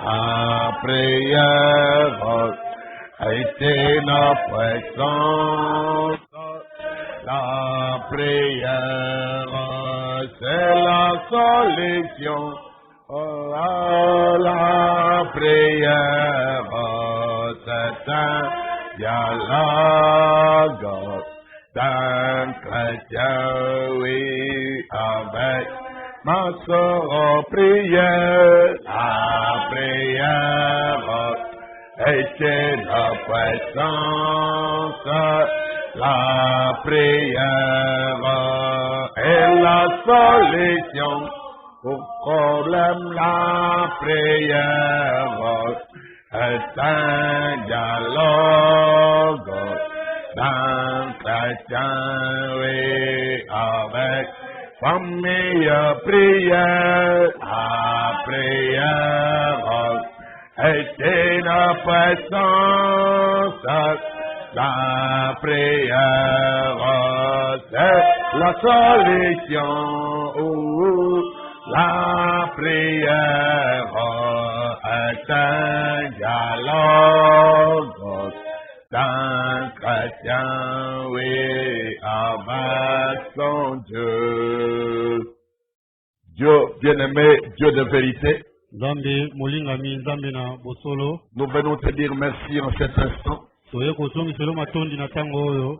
La prière était notre présence. La prière, c'est la solution. La prière, c'est un dialogue d'un chrétien, oui, avec ma sœur prière. La prière était la présence. La prière est la solution au problème. La prière est un dialogue d'un chrétien, oui, avec famille prière. La prière était la présence. La prière, c'est la solution. La prière est un dialogue d'un chrétien, oui, avec son Dieu. Dieu bien-aimé, Dieu de vérité, nous venons te dire merci en cet instant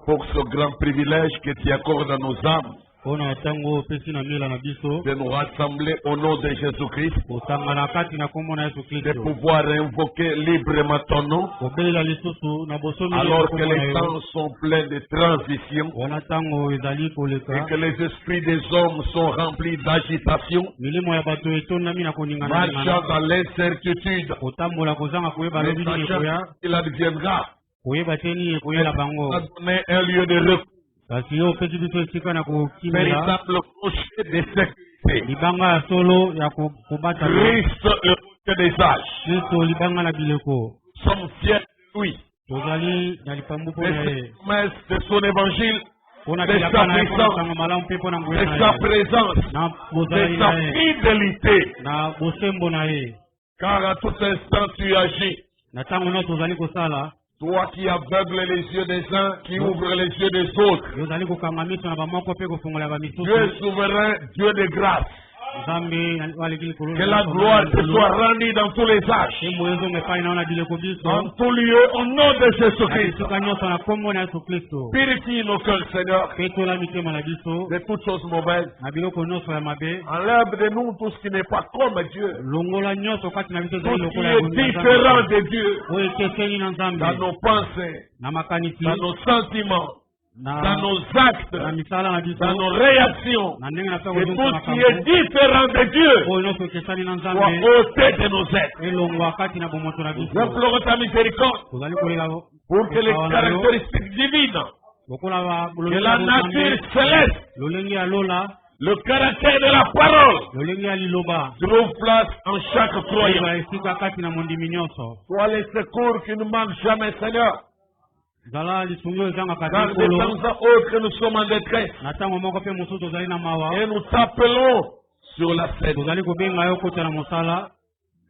pour ce grand privilège que tu accordes à nos âmes de nous rassembler au nom de Jésus-Christ, de pouvoir invoquer librement ton nom, alors que les temps sont pleins de transitions et que les esprits des hommes sont remplis d'agitation, marchant dans l'incertitude, ne sachant qu'il adviendra. Ça donner un lieu de repos, véritable rocher de sécurité. Christ, le rocher des âges. Sommes fiers de lui, des promesses de son évangile, de sa puissance, de sa présence, de sa fidélité. Car à tout instant tu agis. Toi qui aveugles les yeux des uns, qui ouvres les yeux des autres. Dieu est souverain, Dieu de grâce. Que la gloire te soit rendue dans tous les âges, en tout lieu, au nom de Jésus-Christ. Purifie nos cœurs, Seigneur, de toutes choses mauvaises. Enlève de nous tout ce qui n'est pas comme Dieu, tout ce qui est différent de Dieu, dans nos pensées, dans nos sentiments, dans nos actes, dans nos réactions, et tout ce qui est différent de Dieu soit ôté de nos êtres. Nous implorons ta miséricorde pour que les caractéristiques divines de la nature céleste, le caractère de la parole, trouve place en chaque croyant. Sois les secours qui ne manquent jamais, Seigneur. Dans les temps autres, nous sommes en détresse. Et nous t'appelons sur la scène.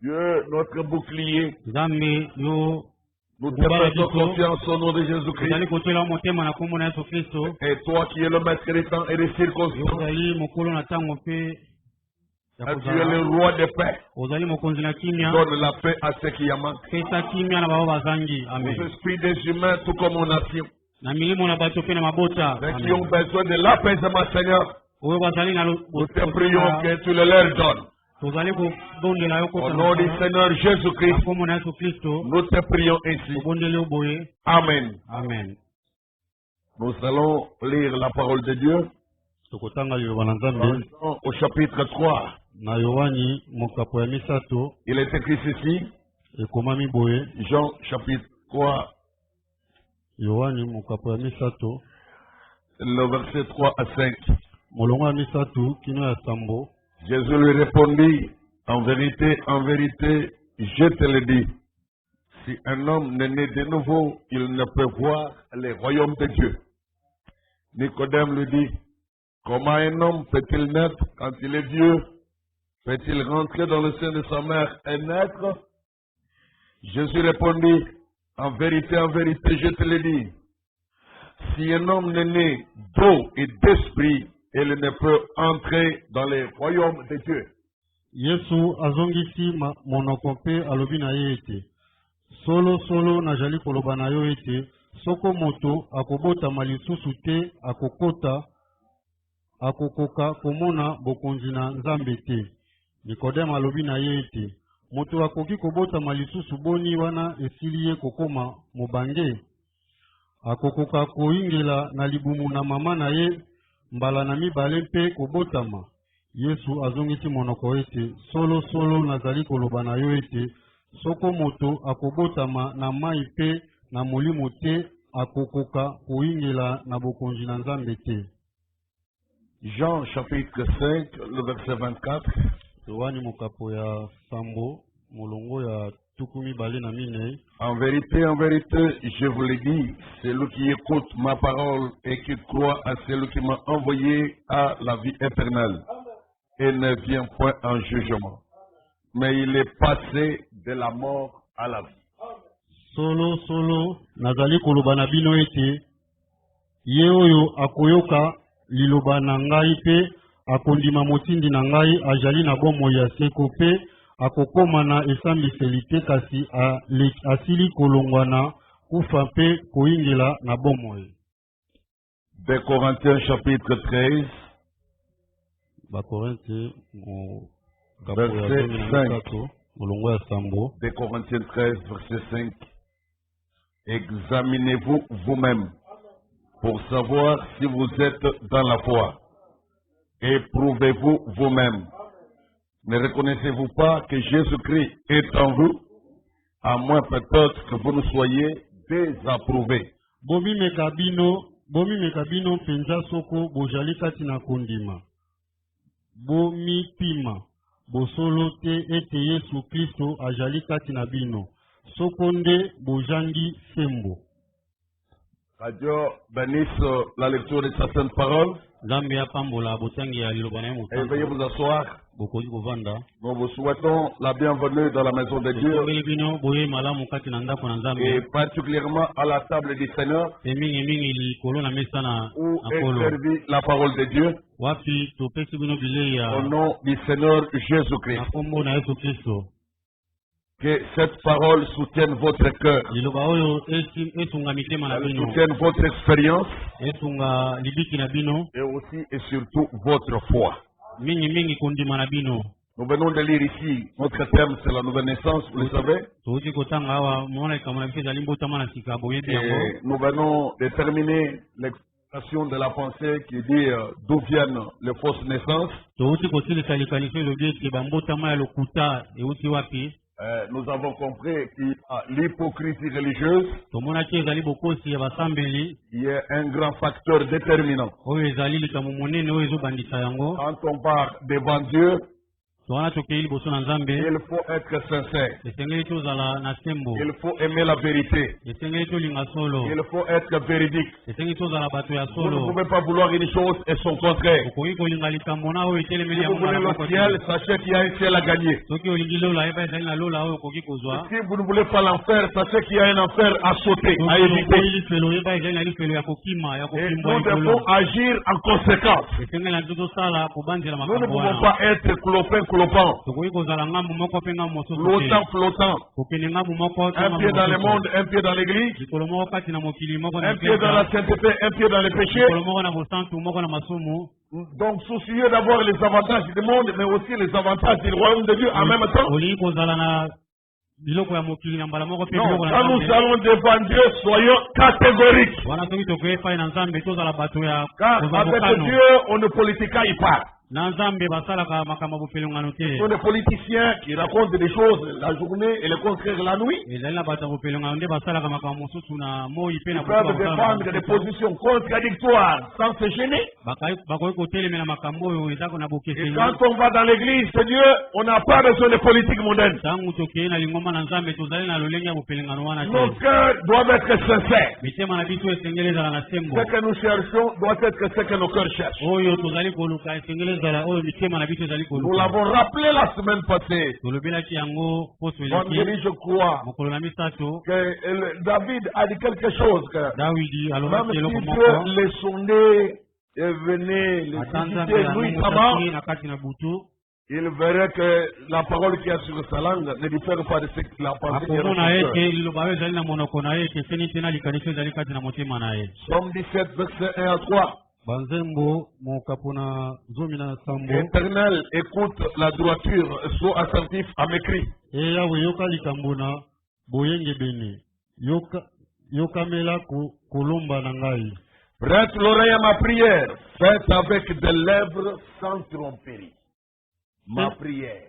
Dieu, notre bouclier, nous te faisons confiance au nom de Jésus-Christ. Et toi qui es le maître des temps et des circonstances, tu es le roi de paix. Donne la paix à ceux qui amènent. Aux esprits des humains, tout comme aux nations. Ceux qui ont besoin de l'apaisement, Seigneur, nous te prions que tu le leur donnes. Au nom du Seigneur Jésus-Christ, nous te prions ainsi. Amen. Amen. Nous allons lire la parole de Dieu au chapitre 3. Il est écrit ceci, Jean chapitre 3, le verset 3 à 5. Jésus lui répondit, en vérité, je te le dis, si un homme n'est né de nouveau, il ne peut voir le royaume de Dieu. Nicodème lui dit, comment un homme peut-il naître quand il est vieux? Peut-il rentrer dans le sein de sa mère et naître? Jésus répondit, en vérité, je te le dis, si un homme n'est né d'eau et d'esprit, il ne peut entrer dans les royaumes de Dieu. Yesu azongisi monoko mpe alobi na ye ete solo najali koloba na yo ete soko moto akobotama lisusu te akokoka komona bokonzi na Nzambe te. Nikodemo alobi na ye ete moto akoki kobotama lisusu boni wana esili ye kokoma mobange, akokoka koingela na libumu na mama na ye mbala na mibale mpe kobotama. Yesu azongisi monoko ete solo nazali koloba na yo ete soko moto akobotama na mai mpe na molimo te akokoka koingela na bokonzi na Nzambe te. Jean chapitre 5, le verset 24. Yohani mokapo ya sambo molongo ya tukumi bale na mine. En vérité, je vous le dis, celui qui écoute ma parole et qui croit à celui qui m'a envoyé a la vie éternelle et ne vient point en jugement, mais il est passé de la mort à la vie. Solo nazali koloba na bino ete ye oyo akoyoka liloba na ngai pe akondima motindi na ngai ajali na bomoi ya seko pe akokoma na esambiseli te kasi asili kolongwa na kufa pe koingela na bomoi. De Corinthiens chapitre 13, Bakorinthe verset 5. molongo ya sambo. De Corinthiens 13, verset 5. Examinez-vous vous-même pour savoir si vous êtes dans la foi. Éprouvez-vous vous-même. Ne reconnaissez-vous pas que Jésus-Christ est en vous, à moins peut-être que vous ne soyez désapprouvés. Bomi mekabino penza soko bojali kati na kondima. Bomi pima bosolo te ete Yesu Kristo ajali kati na bino. Soko nde bojangi sembo. Dieu bénisse la lecture de sa sainte parole. Et veuillez vous asseoir. Nous vous souhaitons la bienvenue dans la maison de Dieu. Et particulièrement à la table du Seigneur, où est servie la parole de Dieu. Au nom du Seigneur Jésus-Christ. Que cette parole soutienne votre cœur. Elle soutienne votre expérience. Et aussi et surtout votre foi. Nous venons de lire ici, notre thème c'est la nouvelle naissance, vous le savez. Et nous venons de terminer l'explication de la pensée qui dit d'où viennent les fausses naissances. Nous avons compris qu'il y a l'hypocrisie religieuse qui est un grand facteur déterminant. Quand on part devant Dieu, il faut être sincère. Il faut aimer la vérité. Il faut être véridique. Vous ne pouvez pas vouloir une chose et son contraire. Si vous voulez le ciel, sachez qu'il y a un ciel à gagner. Si vous ne voulez pas l'enfer, sachez qu'il y a un enfer à sauter, à éviter. Et nous devons agir en conséquence. Nous ne pouvons pas être clopin. Flottant. Un pied dans le monde, un pied dans l'église. Un pied dans la sainteté, un pied dans les péchés. Donc soucieux d'avoir les avantages du monde, mais aussi les avantages du royaume de Dieu en même temps. Non, quand nous allons devant Dieu, soyons catégoriques. Car avec Dieu, on ne politicaille pas. Ce sont des politiciens qui racontent des choses la journée et le contraire la nuit. Ils peuvent défendre des positions contradictoires sans se gêner. Et quand on va dans l'église de Dieu, on n'a pas besoin de politique mondaine. Nos cœurs doivent être sincères. Ce que nous cherchons doit être ce que nos cœurs cherchent. Nous l'avons rappelé la semaine passée. Je crois que David a dit quelque chose. Même si Dieu les sondait et venait les visiter nuitamment, il verrait que la parole qui est sur sa langue ne diffère pas de ce qu'il a pensé. Somme 17, verset 1 à 3. Éternel, écoute la droiture, sois attentif à mes cris. Prête l'oreille à ma prière, faites avec des lèvres sans tromperie. Ma prière.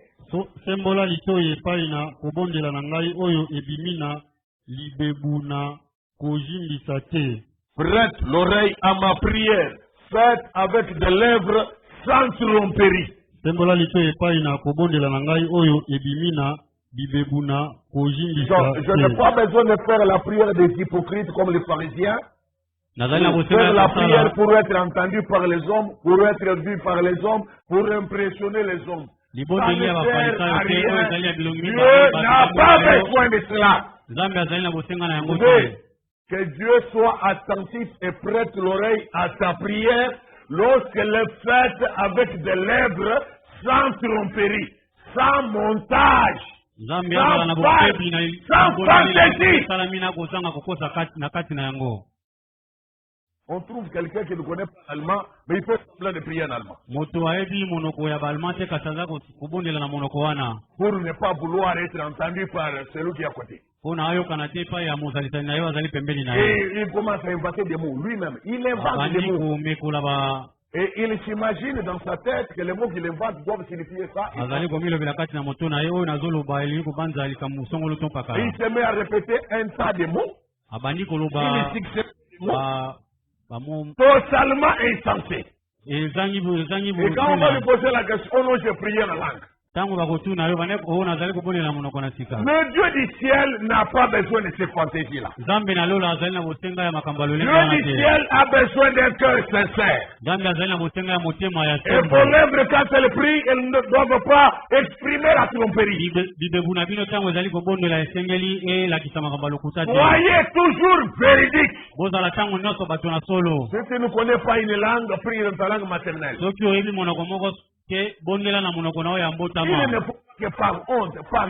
Sembola litoye paina kobondela na ngai oyo ebimina libebuna kojimbisa te. Prête l'oreille à ma prière, faites avec des lèvres sans tromperie. Sembola litoye paina kobondela na ngai oyo ebimina libebuna kojimbisa te. Je n'ai pas besoin de faire la prière des hypocrites comme les pharisiens. Faire la prière pour être entendu par les hommes, pour être vu par les hommes, pour impressionner les hommes. Dieu n'a pas besoin de cela. Vous savez, que Dieu soit attentif et prête l'oreille à ta prière lorsqu'elle est faite avec des lèvres sans tromperie, sans montage, sans fantaisie. On trouve quelqu'un qui ne connaît pas l'allemand, mais il fait plein de prières en allemand. Pour ne pas vouloir être entendu par celui qui est à côté. Et il commence à inventer des mots lui-même. Il invente des mots. Et il s'imagine dans sa tête que les mots qu'il invente doivent signifier ça. Et il se met à répéter un tas de mots. Il fixe des mots. Totalement insensé. Et quand on va lui poser la question, oh non, j'ai prié la langue. Le Dieu du ciel n'a pas besoin de ces fantaisies-là. Le Dieu du ciel a besoin d'un cœur sincère. Et vos lèvres, quand elles prient, elles ne doivent pas exprimer la tromperie. Soyez toujours véridiques. Si tu ne connais pas une langue, prie dans ta langue maternelle. Il ne faut que par honte, par...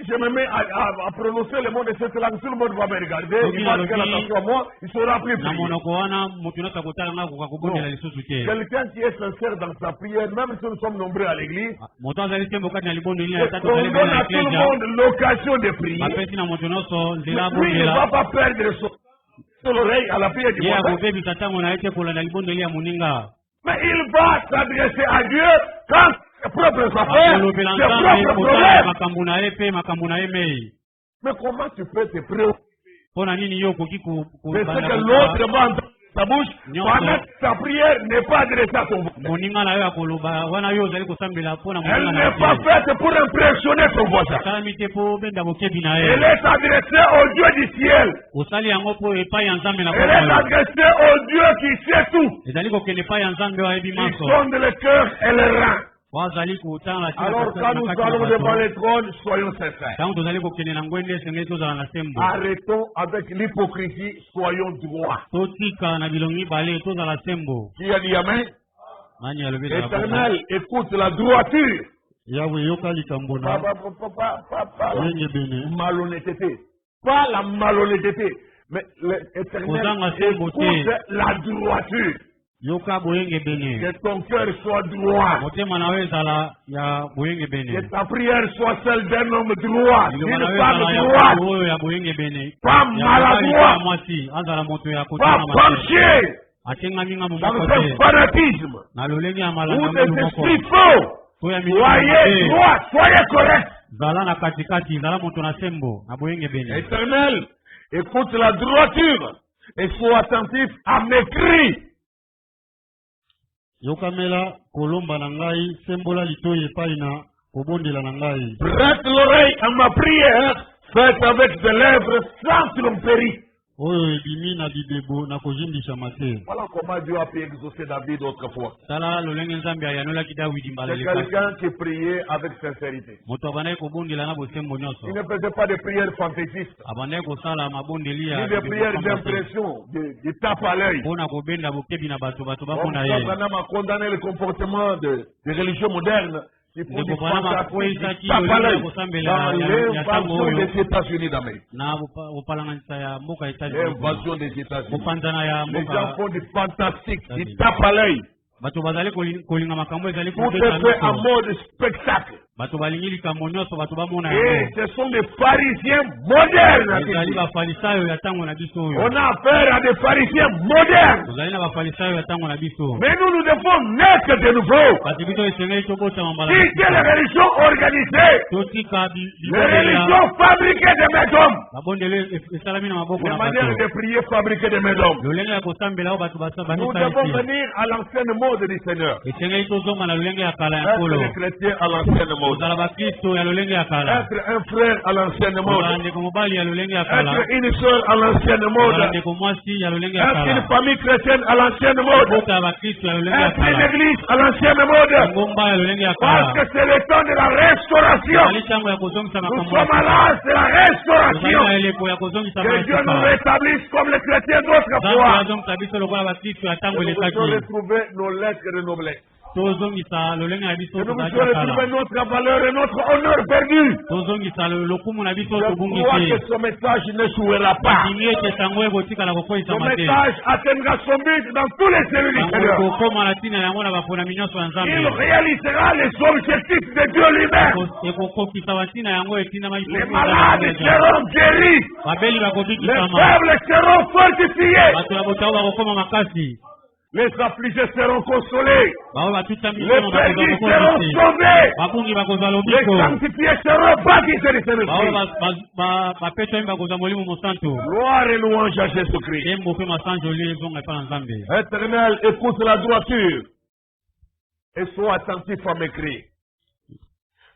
Je me mets à prononcer le mot de cette langue, tout le monde va me regarder, il va faire attention à moi, il sera plus prier. Quelqu'un qui est sincère dans sa prière, même si nous sommes nombreux à l'église, on donne à tout le monde l'occasion de prier. Lui, il ne va pas perdre l'oreille à la prière du monde. Mais il va s'adresser à Dieu quand ses propres affaires, ses propres problèmes. Mais comment tu peux te préoccuper de ce que l'autre va entendre sa bouche pendant que ta prière n'est pas adressée à ton voisin? Elle n'est pas faite pour impressionner ton voisin. Elle est adressée au Dieu du ciel. Elle est adressée au Dieu qui sait tout. Il sonde le cœur et le rein. Alors quand nous allons devant le trône, soyons sincères. Arrêtons avec l'hypocrisie, soyons droits. Qui a dit amen? Éternel, écoute la droiture. Pas la malhonnêteté. Pas la malhonnêteté. Mais l'Éternel écoute la droiture. Que ton cœur soit droit. Que ta prière soit celle d'un homme droit, d'une femme droite. Pas maladroit. Pas penché dans ce fanatisme ou des esprits faux. Soyez droit, soyez correct. Éternel, écoute la droiture et sois attentif à mes cris. Yokamela kolomba na ngai sembola litoye paina kobondela na ngai. Prête l'oreille à ma prière, faite avec des lèvres sans tromperie. Oyo ebimi na bibebo na kojindisha mate. Voilà comment Dieu a pu exaucer David autrefois. Sala lolenge nzambe ayanola ki David mbala C'est le. quelqu'un qui priait avec sincérité. Moto abanaye kobondela na bosembo nyonso. Il ne faisait pas de prières fantaisistes. Abanaye kosala mabondeli ya. Ni de prières d'impression, de tape à l'œil. Pona kobenda bokebi na bato bamona On ye. a condamné le comportement des religieux modernes. Il faut du fantasme, tape à l'œil. Dans l'invasion des États-Unis d'Amérique. L'invasion des États-Unis. Les gens font du fantastique, du tape à l'œil. Tout est fait en mode spectacle. Et ce sont des pharisiens modernes. On a affaire à des pharisiens modernes. Mais nous devons naître de nouveau. Quitter les religions organisées. Les religions fabriquées de mes hommes. Les manières de prier fabriquées de mes hommes. Nous devons venir à l'ancienne mode du Seigneur. Être les chrétiens à l'ancienne mode. Être un frère à l'ancienne mode. Être une soeur à l'ancienne mode. Être une famille chrétienne à l'ancienne mode. Être une église à l'ancienne mode. Parce que c'est le temps de la restauration. Nous sommes à l'âge de la restauration. Que Dieu nous rétablisse comme les chrétiens d'autrefois. Nous devons retrouver nos lettres de noblesse. Nous devons retrouver notre valeur et notre honneur perdu. Je crois que ce message ne jouera pas. Ce message atteindra son but dans tous les cellules du Seigneur. Il réalisera les objectifs de Dieu lui-même. Les malades seront guéris. Les faibles seront fortifiés. Les affligés seront consolés. Les perdus seront sauvés. Les sanctifiés seront baptisés du Saint-Esprit. Gloire et louange à Jésus-Christ. Éternel, écoute la droiture et sois attentif à mes cris.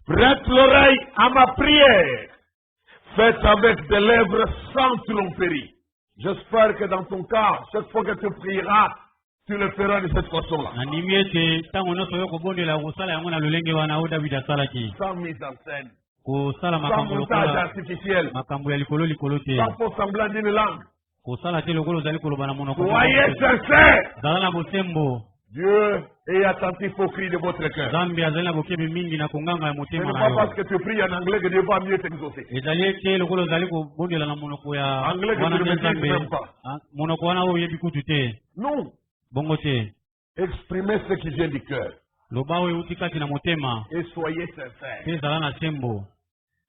Prête l'oreille à ma prière, faite avec des lèvres sans tromperie. J'espère que dans ton cas, chaque fois que tu prieras, tu le feras de cette façon-là. Sans mise en scène. Sans montage artificiel. Sans faux semblant d'une langue. Soyez sincères. Dieu est attentif aux cris de votre cœur. Ce n'est pas parce que tu pries en anglais que Dieu va mieux t'exaucer. Anglais que tu ne maîtrises même pas. Non. Exprimez ce qui vient du cœur. Et soyez sincères.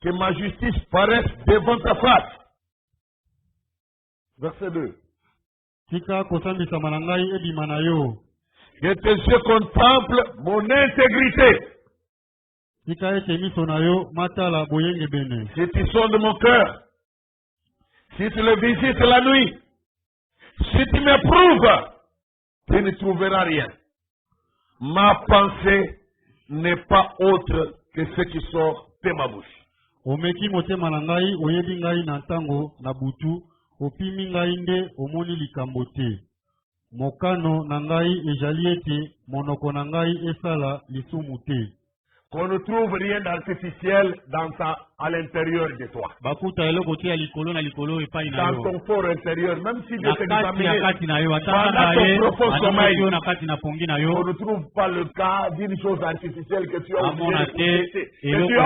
Que ma justice paraisse devant ta face. Verset 2. Que tes yeux contemplent mon intégrité. Si tu sondes mon cœur, si tu le visites la nuit, si tu m'éprouves, tu ne trouveras rien. Ma pensée n'est pas autre que ce qui sort de ma bouche. Omeki motema na ngai oyebi ngai na ntango na butu opimi ngai nde omoni likambo te. Mokano na ngai ezali ete monoko na ngai esala lisumu te. Qu'on ne trouve rien d'artificiel à l'intérieur de toi. Dans ton fort intérieur, même si Dieu t'examine pendant ton profond sommeil, on ne trouve pas le cas d'une chose artificielle que tu as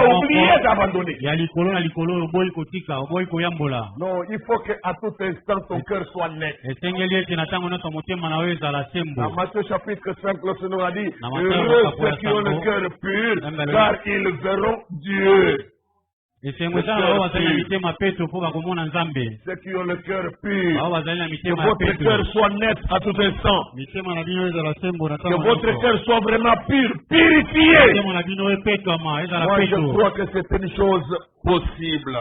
oublié d'abandonner. Non, il faut qu'à tout instant ton cœur soit net. Dans Matthieu chapitre 5, le Seigneur a dit, heureux ceux qui ont le cœur pur, car ils verront Dieu. Ceux qui ont le cœur pur, que votre cœur soit net à tout instant, que votre cœur soit vraiment pur, purifié. Moi je crois que c'est une chose possible.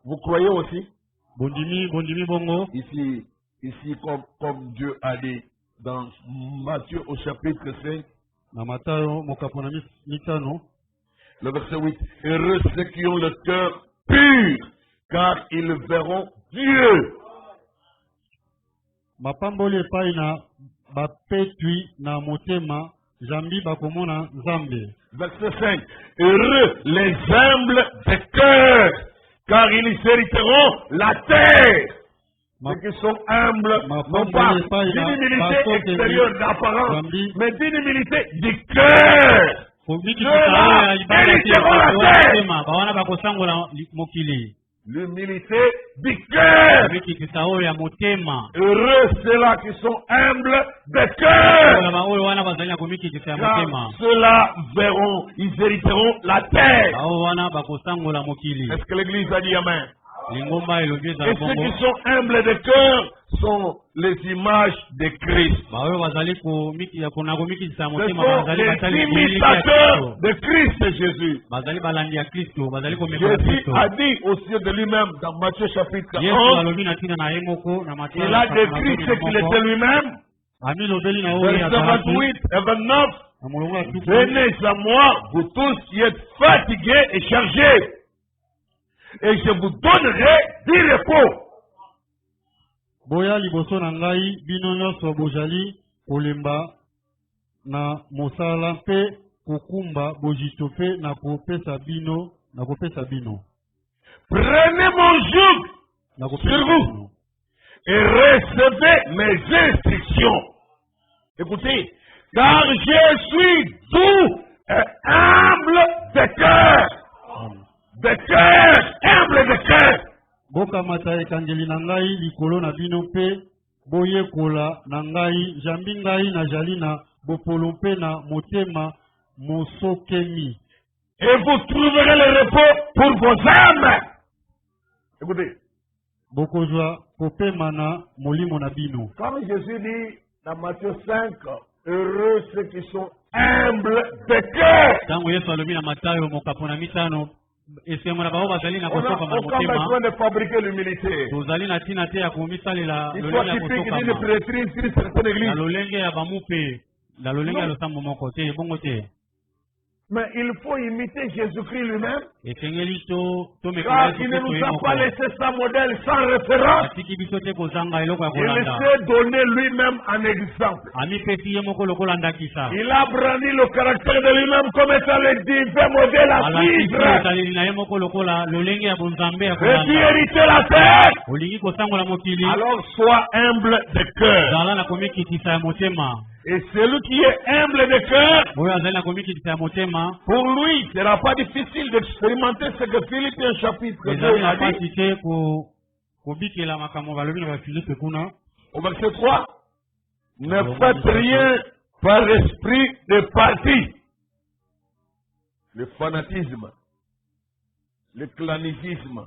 Vous croyez aussi? Ici comme Dieu a dit dans Matthieu au chapitre 5, le verset 8, heureux ceux qui ont le cœur pur, car ils verront Dieu. Mapamboli epai na bapetwi na motema jambi bakomona Nzambe. Verset 5. Heureux les humbles de cœur, car ils hériteront la terre. Ceux qui sont humbles, non pas d'une humilité extérieure d'apparence, mais d'une humilité du cœur. Ceux-là hériteront la terre. L'humilité du cœur. Heureux ceux-là qui sont humbles de cœur. Car ceux-là verront, ils hériteront la terre. Est-ce que l'Église a dit Amen? Et ceux qui sont humbles de cœur sont les images de Christ. Ce sont les imitateurs de Christ Jésus. Jésus a dit au sujet de lui-même dans Matthieu chapitre 11, il a décrit ce qu'il était lui-même. Verset 28 et 29, venez à moi, vous tous qui êtes fatigués et chargés, et je vous donnerai du repos. Boya liboso na ngai bino nyonso bojali kolemba na mosala mpe kokumba bojito mpe na kopesa bino. Prenez mon joug sur vous et recevez mes instructions. Écoutez, car je suis doux et humble de cœur. De cœur, humble de cœur. Bokamata ekangeli na ngai likolo na bino mpe boyekola na ngai jambi ngai nazali na bopolo mpe na motema mosokemi. Et vous trouverez le repos pour vos âmes. Écoutez. Bokozwa kopema na molimo na bino. Comme Jésus dit dans Matthieu 5, heureux ceux qui sont humbles de cœur. Tango Yesu alobi na Matayo mokapona mitano. On a besoin de fabriquer l'humilité. Il faut typique d'une prêtrise d'une certaine église. Mais il faut imiter Jésus-Christ lui-même. Car il ne nous a pas laissé sa modèle sans référence. Il s'est donné lui-même un exemple. Il a brandi le caractère de lui-même comme étant le divin modèle à suivre. Et tu hérites la terre. Alors sois humble de cœur. Et celui qui est humble de cœur, pour lui, il ne sera pas difficile d'expérimenter ce que Philippiens chapitre 2 a dit. Au verset 3, ne faites rien par esprit de parti. Le fanatisme, le clanisme,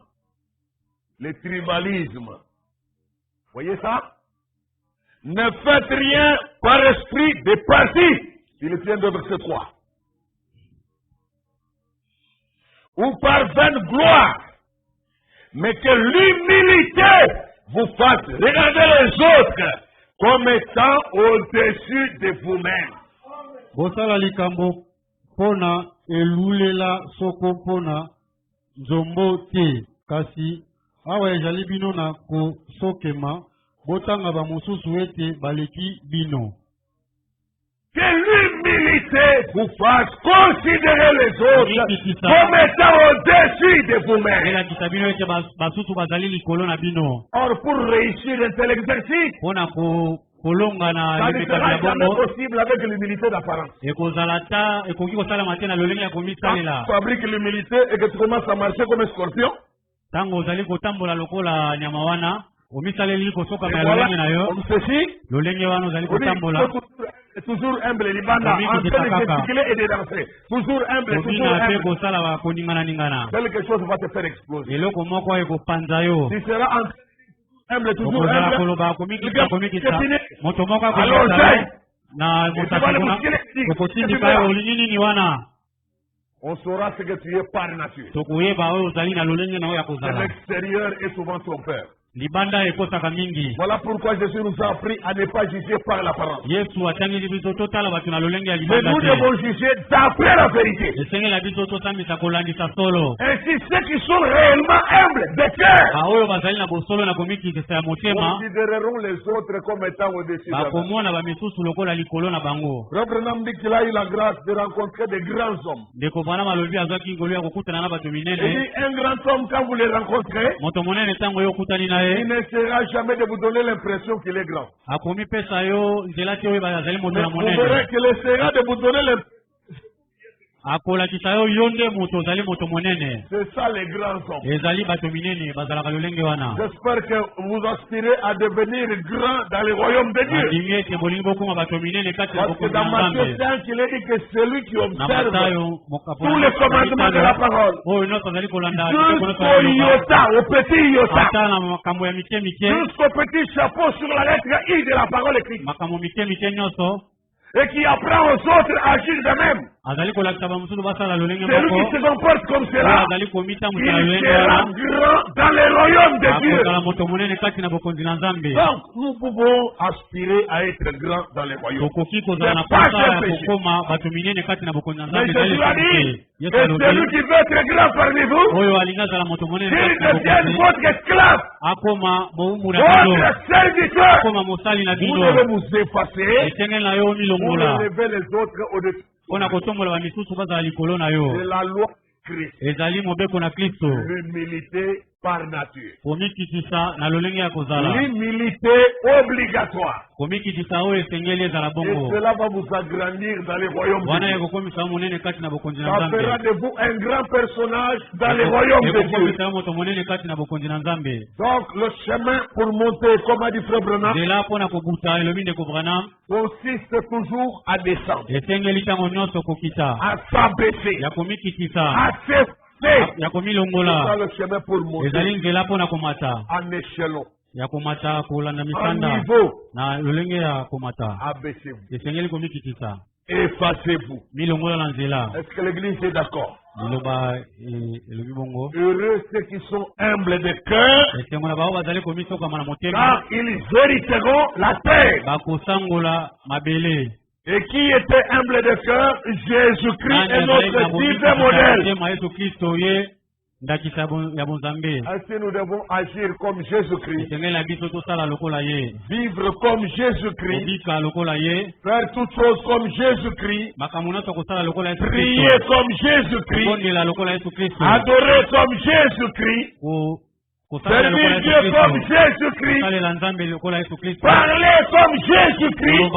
le tribalisme. Voyez ça? Ne faites rien par esprit de parti. Philippiens 2, verset 3. Ou par vaine gloire, mais que l'humilité vous fasse regarder les autres comme étant au-dessus de vous-même. Bosala likambo pona elulela soko pona nzombo te kasi awa ezali bino na kosokema botanga ba mususu ete baleki bino. Que l'humilité vous fasse considérer les autres comme étant au-dessus de vous-même. Or, pour réussir un tel exercice, ça ne sera jamais possible avec l'humilité d'apparence. Quand tu fabriques l'humilité et que tu commences à marcher comme un scorpion, on me toujours humble, libanda, en train de gesticuler et de danser. Toujours humble, toujours humble. Quelque chose va te faire exploser. Tu seras humble, toujours humble. On saura ce que tu es par nature. De l'extérieur est souvent ton père. Voilà pourquoi Jésus nous a appris à ne pas juger par l'apparence. Mais nous devons juger d'après la vérité. Ainsi, ceux qui sont réellement humbles de cœur considéreront les autres comme étant au-dessus d'eux. Frère Branham dit qu'il a eu la grâce de rencontrer des grands hommes. Il dit un grand homme, quand vous le rencontrez, il ne sera jamais de vous donner l'impression qu'il est grand. Mais vous verrez qu'il essaiera de vous donner l'impression. C'est ça les grands hommes. J'espère que vous aspirez à devenir grand dans le royaume de Dieu. Parce que dans Matthieu 5, il est dit que celui qui observe tous les commandements de la parole, jusqu'au iota, au petit iota, jusqu'au petit chapeau sur la lettre I de la parole écrite, et qui apprend aux autres à agir de même. Celui qui se comporte comme cela, il sera grand dans le royaume de Dieu. Donc, nous pouvons aspirer à être grand dans le royaume. C'est pas un péché. Mais Jésus a dit, et celui qui veut être grand parmi vous, qu'il devienne votre esclave, votre serviteur. Vous devez vous effacer pour élever les autres au-dessus. C'est la loi Christ. L'humilité par nature. L'humilité obligatoire. Et cela va vous agrandir dans les royaumes de Dieu. Ça fera de vous un grand personnage dans les royaumes de Dieu. Donc le chemin pour monter, comme a dit Frère Branham, consiste toujours à descendre, à s'abaisser, à s'effacer. C'est ça le chemin pour monter. En échelon. En niveau. Abaissez-vous. Effacez-vous. Est-ce que l'Église est d'accord? Heureux ceux qui sont humbles de cœur, car ils hériteront la terre. Et qui était humble de cœur? Jésus-Christ est notre divin modèle. Ainsi nous devons agir comme Jésus-Christ, vivre comme Jésus-Christ, faire toutes choses comme Jésus-Christ, prier comme Jésus-Christ, adorer comme Jésus-Christ, servir Dieu comme Jésus-Christ, parler comme Jésus-Christ,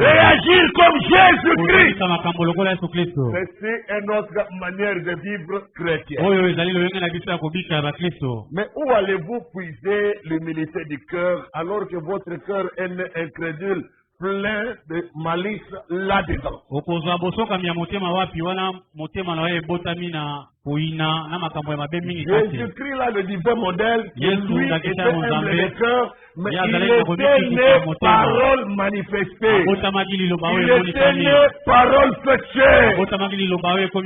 réagir comme Jésus-Christ. Ceci est notre manière de vivre chrétien. Mais où allez-vous puiser l'humilité du cœur alors que votre cœur est incrédule, plein de malice là-dedans? Jésus-Christ là, le divin modèle, lui était humble de cœur, mais il était né parole manifestée. Il était né parole fêtée.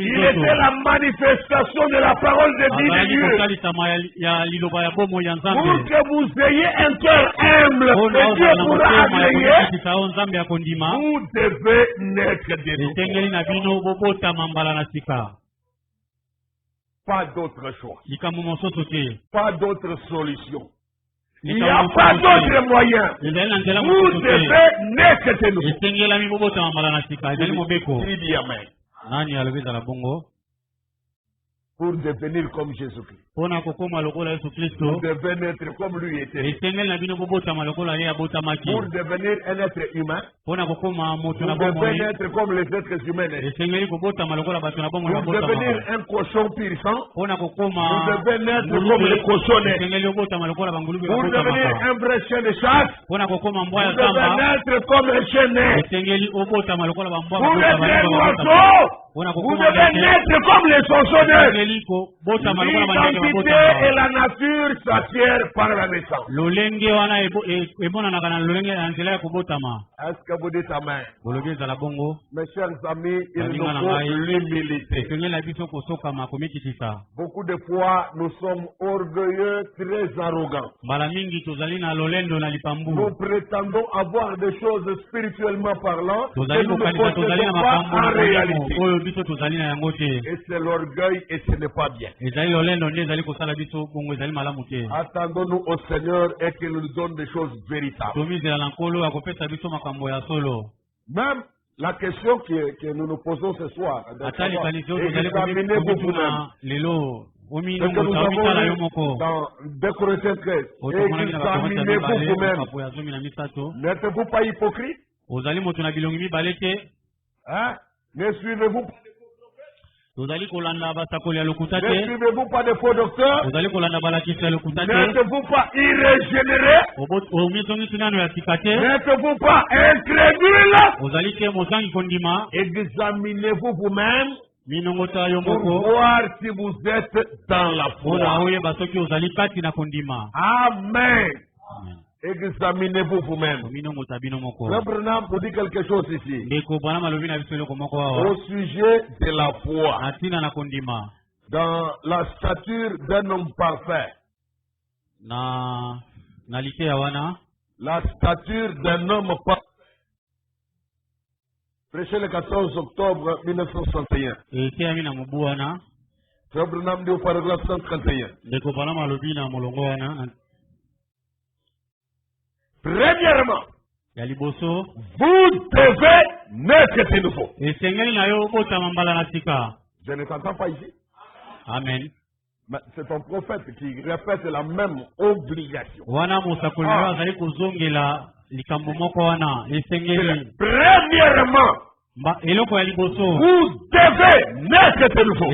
Il était la manifestation de la parole de Dieu. Pour que vous ayez un cœur humble, que Dieu pourra agréer, vous devez naître de nouveau. Pas d'autre choix. Pas d'autre solution. Il n'y a pas d'autre moyen. Vous devez naître de nouveau. Il dit Amen. Pour devenir comme Jésus-Christ. Vous devez naître comme lui était. Pour devenir un être humain. Vous devez naître comme les êtres humains. Pour devenir un cochon pur sang. Vous devez naître comme les cochonnets. Pour devenir un vrai chien de chasse. Vous devez naître comme un chien. Pour être un oiseau. Vous devez naître comme les chansonneurs. L'identité et la nature s'acquièrent par la naissance. Est-ce que vous dites amen? Mes chers amis, il nous faut l'humilité. Beaucoup de fois, nous sommes orgueilleux, très arrogants. Nous prétendons avoir des choses spirituellement parlant que nous ne possédons pas en réalité. Et c'est l'orgueil et ce n'est pas bien. Attendons-nous au Seigneur et qu'il nous donne des choses véritables. Même la question que nous nous posons ce soir, examinez-vous vous-même. Ce que nous avons lu dans 2 Corinthiens 13, examinez-vous vous-même. N'êtes-vous pas hypocrite? Hein? Ne suivez-vous pas? Ne suivez-vous pas de faux docteurs? N'êtes-vous pas irrégénérés? N'êtes-vous pas incrédules? Examinez-vous vous-même pour voir si vous êtes dans la foi. Amen. Examinez-vous vous-même. Le Branham vous dit quelque chose ici au sujet de la foi. Dans la stature d'un homme parfait. La stature d'un homme parfait. Prêché le 14 octobre 1961. Le Branham dit au paragraphe 131. Premièrement, vous devez naître de nouveau. Je ne t'entends pas ici. Amen. C'est ton prophète qui répète la même obligation. Premièrement, vous devez naître de nouveau.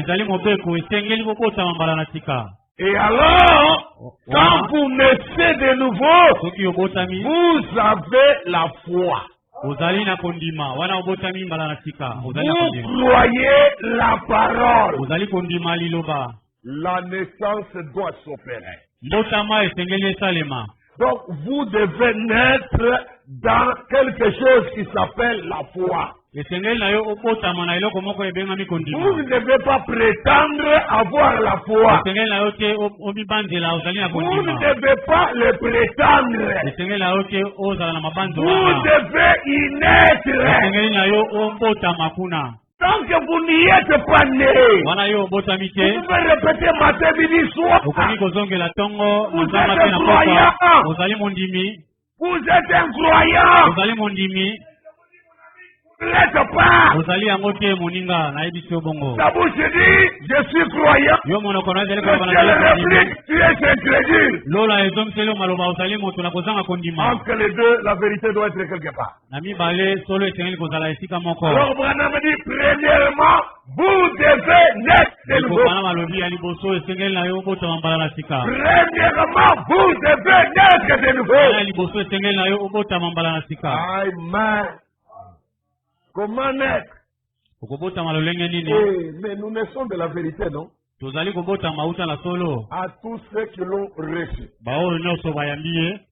Et alors, quand vous naissez de nouveau, vous avez la foi. Vous croyez la parole. La naissance doit s'opérer. Donc, vous devez naître dans quelque chose qui s'appelle la foi. Vous ne devez pas prétendre avoir la foi. Vous ne devez pas le prétendre. Vous devez y naître. Tant que vous n'y êtes pas né, vous pouvez répéter matin, midi, soir. Vous êtes croyant. Vous êtes incroyant. N'êtes pas. La bouche dit, je suis croyant. Le ciel réplique, tu es incrédule. Entre les deux, la vérité doit être quelque part. Alors Branham dit, premièrement, vous devez naître de nouveau. Premièrement, vous devez naître de nouveau. Amen. Comment naître? Mais nous naissons de la vérité, non? À tous ceux qui l'ont reçu,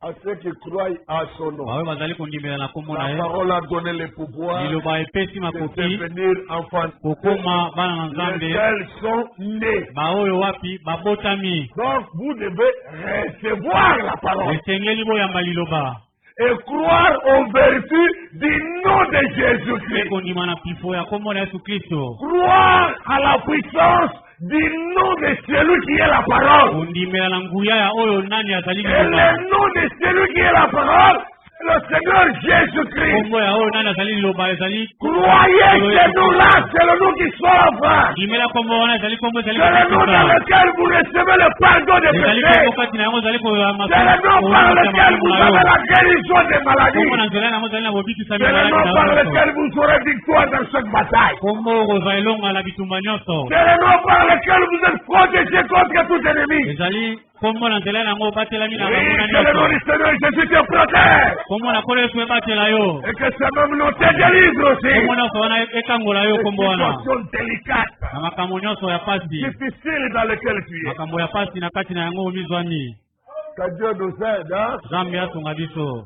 à ceux qui croient à son nom, la parole a donné le pouvoir de devenir enfants. Lesquels sont nés. Donc vous devez recevoir la parole et croire aux vertus du nom de Jésus-Christ. Croire à la puissance du nom de celui qui est la parole. Et le nom de celui qui est la parole, le Seigneur Jésus-Christ. Croyez que nous là, c'est le nom qui sauve. C'est le nom dans lequel vous recevez le pardon des péchés. C'est le nom par lequel vous avez la guérison des maladies. C'est le nom par lequel vous aurez victoire dans cette bataille. C'est le nom par lequel vous êtes protégé contre tout ennemi. Oui, que le nom du Seigneur Jésus te protège. Et que ce même nom te délivre aussi. Une situation délicate, difficile dans laquelle tu es. Que Dieu nous aide. Hein?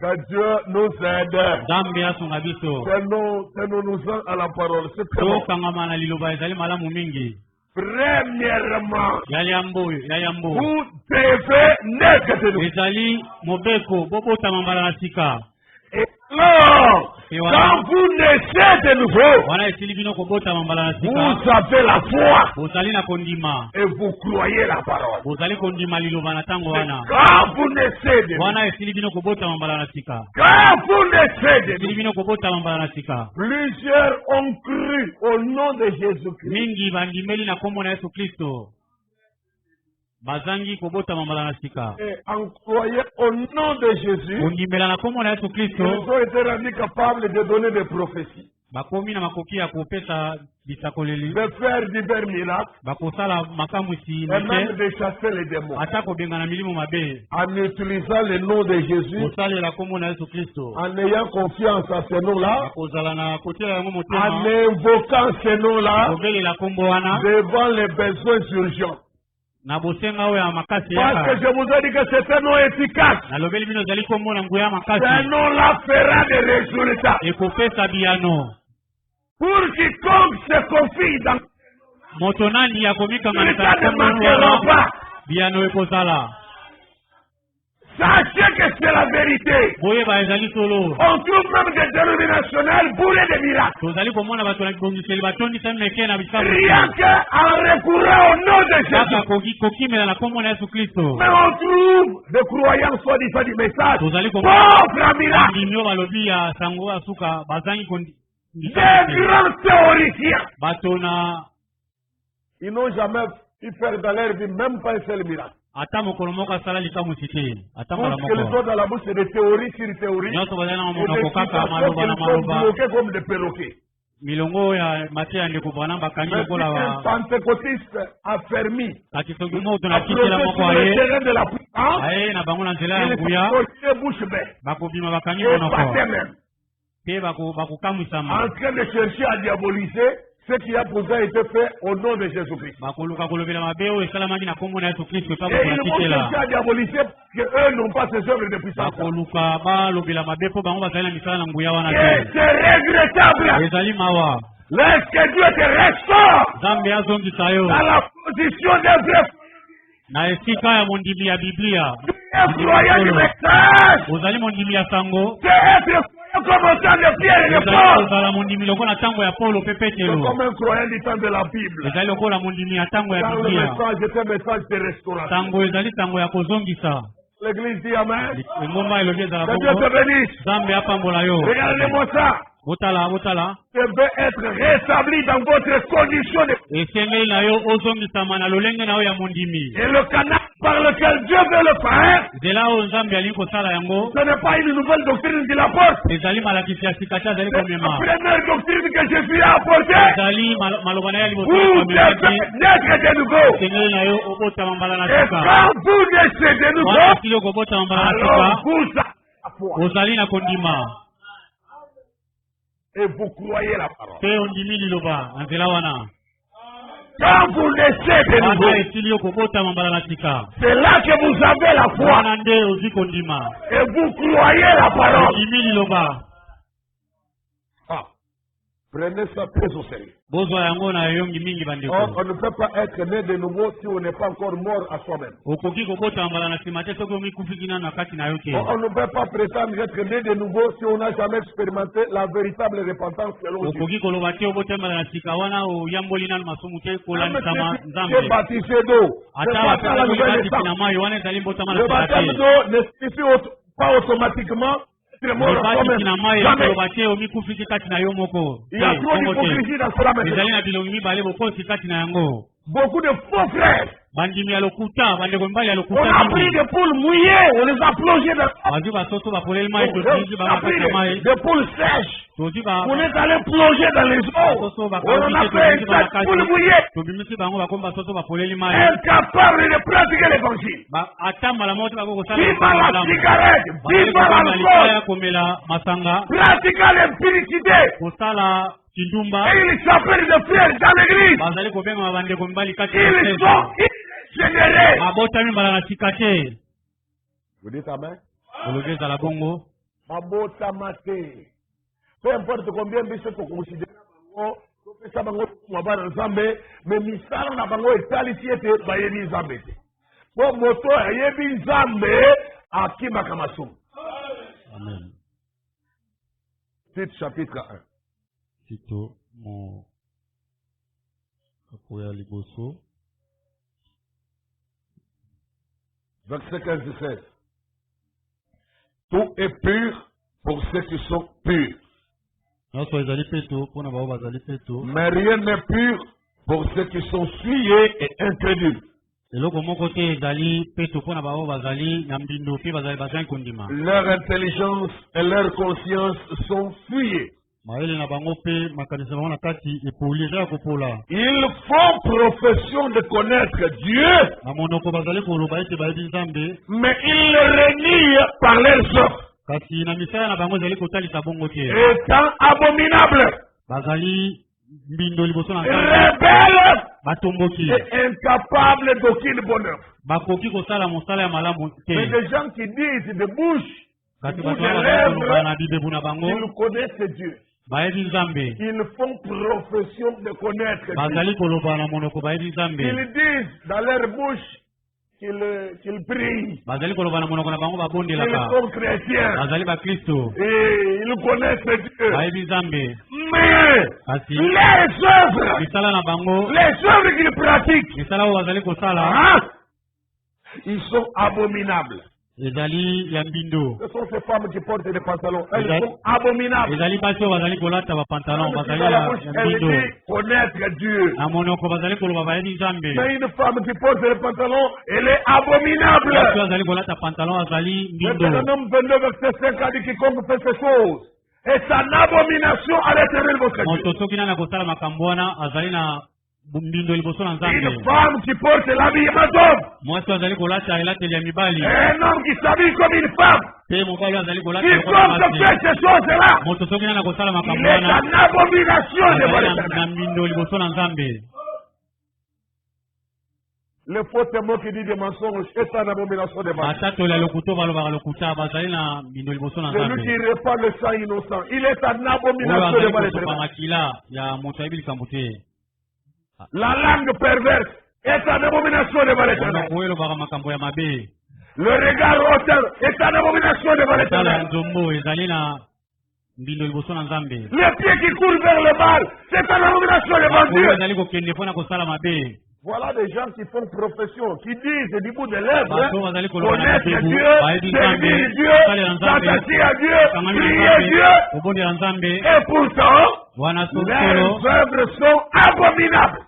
Que Dieu nous aide. Tenons-nous à la parole. C'est très bon. Premièrement, vous devez naître de nouveau. Et alors, quand vous naissez de nouveau, vous avez la foi et vous croyez la parole. Quand vous naissez de nouveau, plusieurs ont cru au nom de Jésus-Christ. Et en croyant au nom de Jésus, ils ont été rendus capables de donner des prophéties, de faire divers miracles, et même de chasser les démons. En utilisant le nom de Jésus, en ayant confiance à ce nom-là, en invoquant ce nom-là, devant les besoins urgents. Parce que je vous ai dit que c'est un nom efficace. Ce nom-là fera des résultats. Pour quiconque se confie dans le cas ne manqueront pas. Sachez que c'est la vérité. On trouve même des dénominationnels bourrés de miracles. Rien qu'en recourant au nom de Jésus. Mais on trouve des croyants soi-disant du message. Pauvres en miracles. Des grands théoriciens. Ils n'ont jamais pu faire dans leur vie même pas un seul miracle. Parce qu'ils ont dans la bouche des théories sur théories. Et des bloqués comme des perroquets. Mais si un pentecôtiste affermi approché sur le terrain de la puissance, il est bouche bée. Et battait même. En train de chercher à diaboliser ce qui a déjà été fait au nom de Jésus-Christ. Et ils vont chercher à diaboliser qu'eux n'ont pas ces œuvres de puissance. Et c'est regrettable. Lorsque Dieu te restaure dans la position d'un vrai croyant du message, c'est être comme au temps de Pierre et de Paul. C'est comme un croyant du temps de la Bible. Dans le message, c'est un message de restauration. L'église dit Amen. Que Dieu te bénisse. Regardez-moi ça. Vous devez être rétabli dans votre condition de... Et le canal par lequel Dieu veut le faire, ce n'est pas une nouvelle doctrine qu'il apporte. C'est la première doctrine que Jésus a apportée. Vous devez naître de nouveau. Et quand vous naissez de nouveau, alors vous avez la foi. Et vous croyez la parole. Quand vous naissez de nouveau, c'est là que vous avez la foi. Et vous croyez la parole. Prenez ça très au sérieux. On ne peut pas être né de nouveau si on n'est pas encore mort à soi-même. On ne peut pas prétendre être né de nouveau si on n'a jamais expérimenté la véritable repentance selon Dieu. C'est baptisé d'eau. Le baptême d'eau ne suffit pas automatiquement. Il y a trop d'hypocrisie dans cela maintenant. beaucoup de faux frères. On a pris des poules mouillées, on les a plongées dans l'eau. On a pris des poules sèches. On est allé plonger dans les eaux. On a fait 7 poules mouillées. Incapable de pratiquer l'évangile. Viva la cigarette, viva l'alcool. Pratiquer l'impudicité. Et ils s'appellent des frères dans l'église. Ils sont générés. Vous dites amen? Peu importe combien de choses qu'on considère, mais misala na bango etalisi ete bayebi nzambe te. Po moto ayebi nzambe akimaka masumu. Amen. Tite chapitre 1. Tito mo kapoya liboso. Verset 15-16. Tout est pur pour ceux qui sont purs. Mais rien n'est pur pour ceux qui sont souillés et incrédules. Leur intelligence et leur conscience sont souillées. Ils font profession de connaître Dieu, mais ils le renient par leurs œuvres. Étant abominables, rebelles et incapables d'aucune bonne œuvre. Mais des gens qui disent de bouche, de lèvres, ils connaissent Dieu. Ils font profession de connaître Dieu. Ils disent dans leur bouche qu'ils prient. Ils sont chrétiens. Et ils connaissent Dieu. Mais les œuvres qu'ils pratiquent, ils sont abominables. Ce sont ces femmes qui portent des pantalons. Elles sont abominables. Elle dit connaître Dieu. Mais une femme qui porte des pantalons, elle est abominable. Deutéronome 22, verset 5 a dit quiconque fait ces choses est en abomination à l'Éternel votre Dieu. Une femme qui porte l'habillement d'homme. Un homme qui s'habille comme une femme. Quiconque fait ces choses-là, il est en abomination devant l'Éternel. Le faux témoin qui dit des mensonges est en abomination devant l'Éternel. Celui qui répand le sang innocent, il est en abomination devant l'Éternel. La langue perverse est en abomination devant l'Éternel. Le regard hauteur est en abomination devant l'Éternel. Les pieds qui courent vers le mal, c'est en abomination devant Dieu. Voilà des gens qui font profession, qui disent du bout de lèvres, connaître Dieu, servir Dieu, s'attacher à Dieu, prier Dieu, et pourtant, leurs œuvres sont abominables.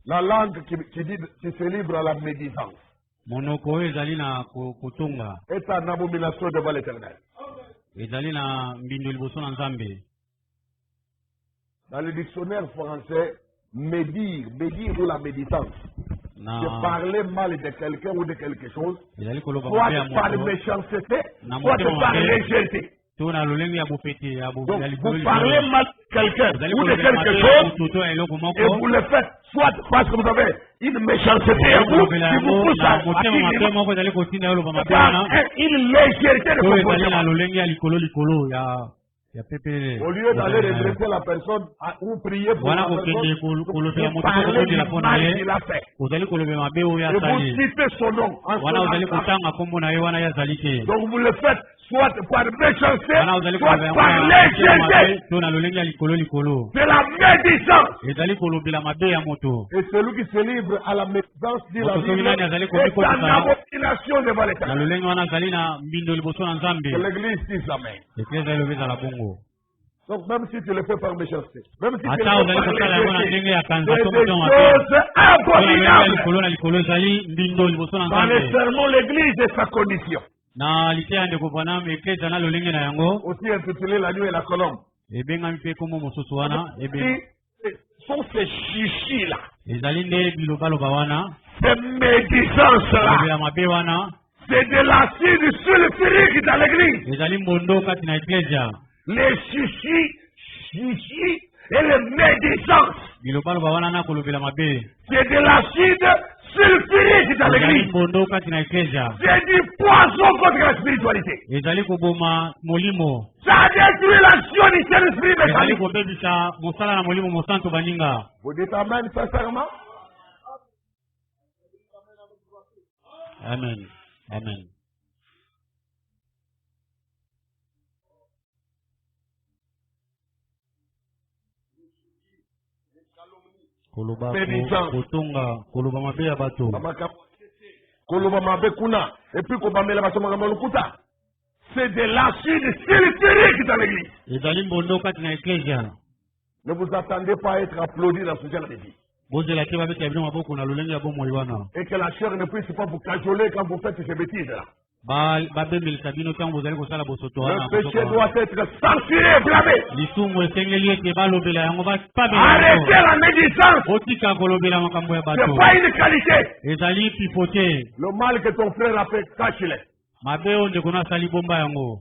La langue qui se livre à la médisance est en abomination devant l'Éternel. Dans le dictionnaire français, médire ou la médisance, de parler mal de quelqu'un ou de quelque chose, soit par méchanceté, soit par légèreté. Donc, vous parlez mal de quelqu'un ou de quelque chose, et vous le faites soit parce que vous avez une méchanceté à vous, qui vous pousse à par une légèreté de comportement. Au lieu d'aller redresser la personne ou prier pour la personne, vous parlez du mal qu'il a fait. Et vous citez son nom. Donc vous le faites soit par méchanceté, soit par légèreté. C'est la médisance. Et celui qui se livre à la médisance, dit la Bible, est en abomination devant l'Éternel. Que l'Église dise amen. Donc même si tu le fais par méchanceté, même si tu le fais Ata par ozali kosala yango na ndenge ya kanza c'est to des moto mabe. choses abominables. Likolo na likolo ezali mbindo liboso na Dans les Nzambe. sermons, l'église et sa condition. Na liteya ndeko Branham eklezia na lolenge na yango. Aussi intitulé La nuit et la colombe. Ebengami mpe kombo mosusu wana. Sont ces chichis là. Ezali nde bilobaloba wana. Ces médisances là. Lobela mabe wana. C'est de l'acide sulfurique dans l'église. Ezali mbondo kati na eklezia. Les chichis et les médisances. Bilobaloba wana na kolobela mabe. C'est de l'acide sulfurique dans l'église. Mbondo kati na eklezia. C'est du poison contre la spiritualité. Ezali koboma molimo. Ça détruit l'action du Saint-Esprit Ezali mécanique. kobebisa mosala na molimo mosanto baninga. Vous dites amen sincèrement? Amen. Amen. Koloba kotonga koloba mabe ya bato. Koloba mabe kuna et puis kobamela bato makambo lokuta. C'est de l'acide sulfurique dans l'église. Ezali mbondo kati na eklezia. Ne vous attendez pas à être applaudi dans ce genre de vie. Bozela ke babeta bino maboko na lolenge ya bomoi wana. Et que la chair ne puisse pas vous cajoler quand vous faites ces bêtises là. Babembelisa bino ntango bozali kosala bosoto wana. Le péché doit être censuré, blâmé. Lisumu esengeli ete balobela yango arrêtez la médisance. otika kolobela makambo ya C'est bato. pas une qualité. Ezali pipote. Le mal que ton frère a fait, cache-le. Mabe oyo ndeko nasali bomba yango.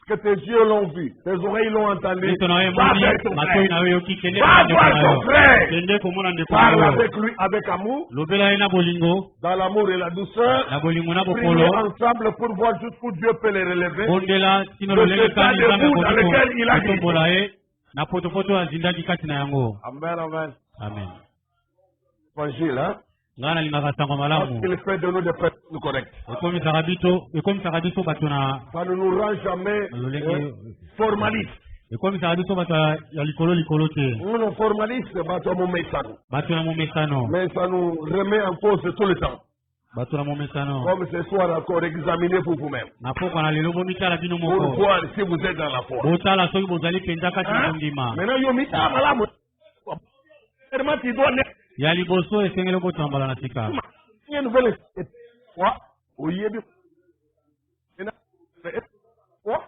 Ce que tes yeux l'ont vu, tes oreilles l'ont entendu. Eto na we Va moni vers ton matoi frère. na we yoki kende Va voir ton frère. kende komona ndeko Parle na avec lui avec amour, lobela ye na bolingo dans l'amour et la douceur. na bolingo na Priez bokolo ensemble pour voir jusqu'où Dieu peut les relever. bondela tino Le lolenge état kani de nzambe bout dans lequel il a dit. kotombola ye na potopoto azindaki kati na yango. Amen, amen. Amen. Évangile, hein? Nga nalingaka sango Parce malamu qu'il fait de nous des personnes correctes. ekomisaka biso bato na Ça ne nous rend jamais formalistes. ekomisaka biso bato ya likolo te Nous, nos formalistes, bato à mon message. bato na momesano Mais ça nous remet en cause tout le temps. bato na momesano Comme ce soir encore, examinez pour vous-même. na pokwa na lelo bomitala bino Pour moko voir si vous êtes dans la foi. botala soki bozali mpenza kati na kondima Maintenant, yo mita malamu. Vraiment, tu dois naître. ya liboso esengeli kotambola na sika. Il y a une nouvelle foi. Oui, quoi?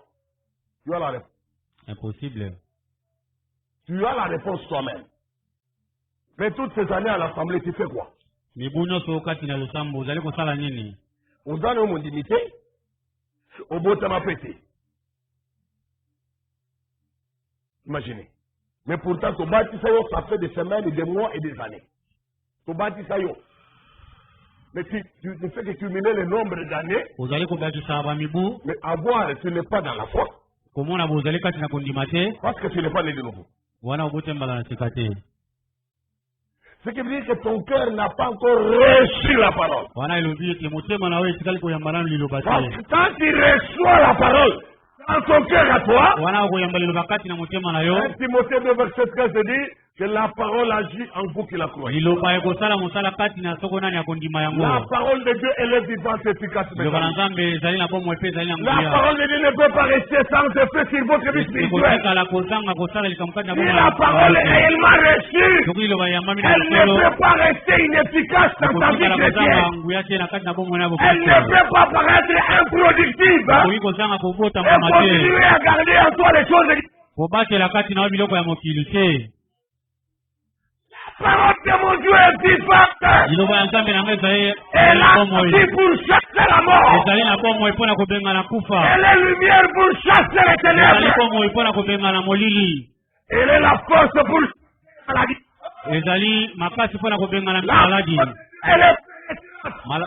Tu as la réponse. Impossible. Tu as la réponse toi-même. Mais toutes ces années à l'Assemblée, tu fais quoi? mibu nyonso kati na losambo ozali kosala nini? On donne mon dignité. Au beau temps pété. Imaginez. Mais pourtant, ton bâti ça fait des semaines, des mois et des années. Ton bâti ça mais tu ne fais que cumuler le nombre d'années. ozali kobakisa bamibu Mais avoir, tu n'es pas dans la foi. komona bozali kati na kondima te Parce que tu n'es pas né de nouveau. wana obotembala na sika te. Ce qui veut dire que ton cœur n'a pas encore reçu la parole. Wana elobi ete motema na we etikali koyambana na liloba Parce te. que quand tu reçois la parole dans ton cœur à toi, wana okoyamba liloba kati na motema na yo 1 Timothée 2 verset 13 dit que la parole agit en vous qui la croyez. liloba ekosala mosala kati na soko nani akondima La yango. parole de Dieu, elle est vivante et efficace. liloba na nzambe ezali na bomoi mpe ezali na La nguya. parole de Dieu ne peut pas rester sans effet sur votre vie spirituelle. ekotikala kozanga kosala likambo kati na Si bomoi la parole est réellement reçue, soki liloba eyambami na elle ne likolo peut pas rester inefficace dans ta vie ekotikala kozanga chrétienne. nguya te na kati na bomoi na Elle ne bokristo. peut pas paraître improductive hein, okoki kozanga et kobotama te continuer à garder en toi les choses. kobatela kati na yo biloko ya mokili te. La parole de mon Dieu est vivante. liloba ya nzambe na ngo ezali Elle na a bomoi agi pour chasser la mort. ezali na bomoi mpo na kobengana kufa. Elle est lumière pour chasser les ezali ténèbres. bomoi mpo na kobengana molili. Elle est la force pour chasser la maladie. ezali makasi mpo na kobengana La maladi. elle est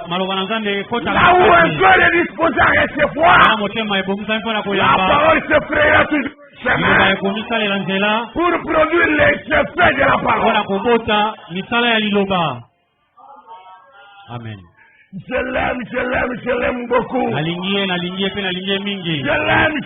maloba na nzambe ekota là où un cœur est disposé à recevoir. na motema ebomisami mpo na La koyamba. parole se frayera toujours liloba chemin ekomisalela nzela pour produire les effets de la mpo na parole. kobota misala ya liloba. Amen. Je l'aime beaucoup. nalingi ye mpe nalingi ye mingi. Je l'aime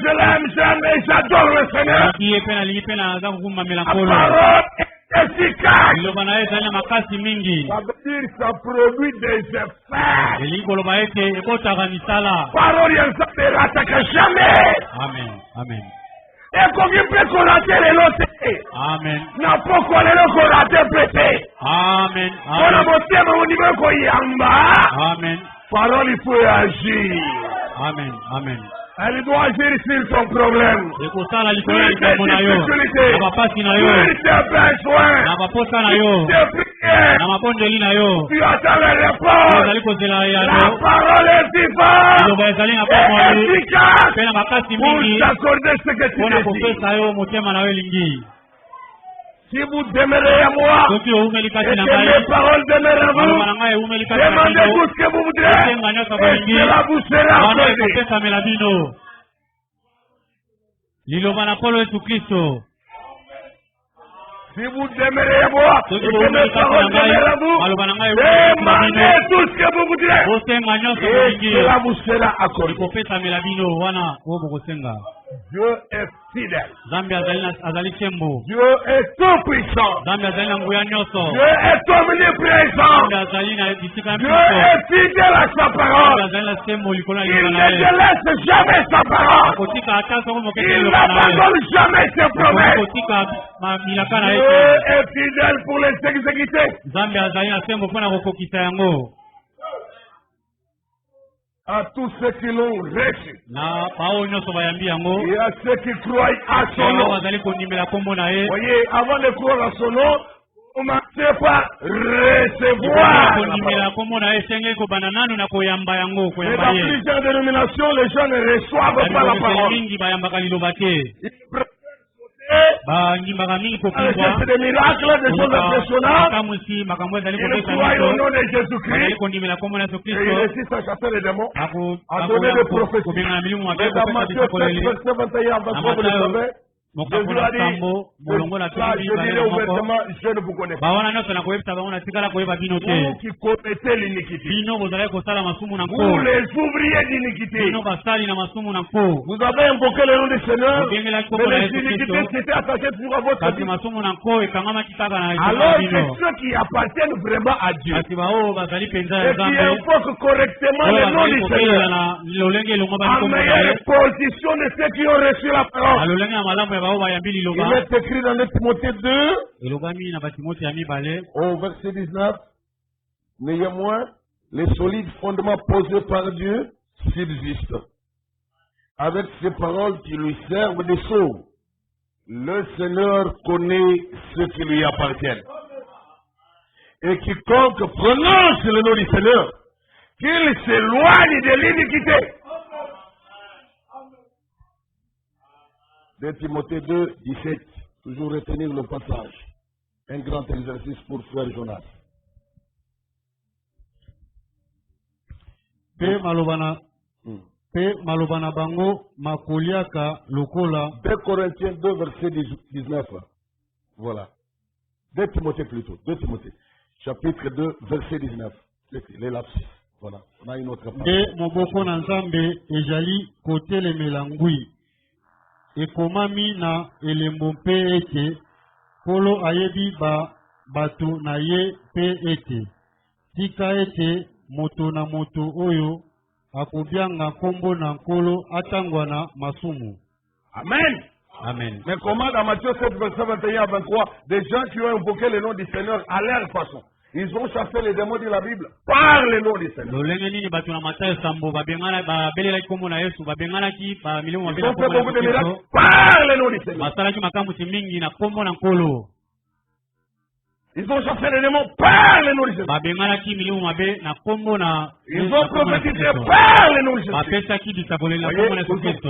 et j'adore le Seigneur. nalingi ye mpe nalingi mpe naza kokumamela La nkolo. parole est efficace. liloba na ye ezali na makasi mingi. Ça veut dire que ça produit des effets. elingi koloba ete ebotaka misala. Parole ne s'appellera jamais. Amen. Amen. ekoki mpe kolate lelo te. Amen. Na poko lelo kolate mpe te. Amen. Mpona motema ondima koyamba. Amen. Parole il faut agir. Amen. Amen. Elle doit agir sur ton problème. Sur tes difficultés. Sur tes besoins. Sur tes prières. Tu attends la réponse. La parole est vivante et efficace pour t'accorder ce que tu désires. Si vous demeurez à moi, et que mes paroles demeurent à vous, demandez tout ce que vous voudrez, et cela vous sera accordé. Si vous demeurez à moi, et que mes paroles demeurent à vous, demandez tout ce que vous voudrez, et cela vous sera accordé. Dieu est fidèle. Dieu est tout puissant. Dieu est omniprésent. Dieu est fidèle à sa parole. Il ne délaisse jamais sa parole. Il n'abandonne jamais ses promesses. Dieu est fidèle pour les exécuter. À tous ceux qui l'ont reçu. Et à ceux qui croient à son nom. Voyez, avant de croire à son nom, on ne sait pas recevoir. Mais dans plusieurs dénominations, les gens ne reçoivent pas la parole. C'est des miracles, des choses impressionnantes. Il croit au nom de Jésus-Christ. Et il réussit à chasser les démons, à donner des prophéties. Mais dans Matthieu 7, verset 21, vous le savez, Jésus a dit, je dirai ouvertement, je ne vous connais pas. Vous qui commettez l'iniquité. Vous les ouvriers d'iniquité. Vous avez invoqué le nom du Seigneur, mais les iniquités s'étaient attachées sur votre vie. Alors c'est ceux qui appartiennent vraiment à Dieu. Et qui invoquent correctement le nom du Seigneur. En meilleure position de ceux qui ont reçu la parole. Il est écrit dans le Timothée 2, au verset 19, néanmoins, les solides fondements posés par Dieu subsistent, avec ces paroles qui lui servent de sceaux. Le Seigneur connaît ceux qui lui appartiennent. Et quiconque prononce le nom du Seigneur, qu'il s'éloigne de l'iniquité. 2 Timothée 2, 17. Toujours retenir le passage. Un grand exercice pour frère Jonas. 2 Corinthiens 2, verset 19. Voilà. 2 Timothée plutôt. 2 Timothée. Chapitre 2, verset 19. Les lapsus. Voilà. On a une autre parole. Ekomami na elembo mpe ete polo ayebi bato na ye mpe ete tika ete moto na moto oyo akobianga kombo na nkolo atangwa na masumu. Amen. Amen. Mais comment dans Matthieu 7, verset 21 à 23, des gens qui ont invoqué le nom du Seigneur à leur façon, ils ont chassé les démons de la Bible par le nom du Seigneur. Ils ont fait beaucoup de miracles par le nom du Seigneur. Ils ont chassé les démons par le nom du Seigneur. Ils ont prophétisé par le nom du Seigneur.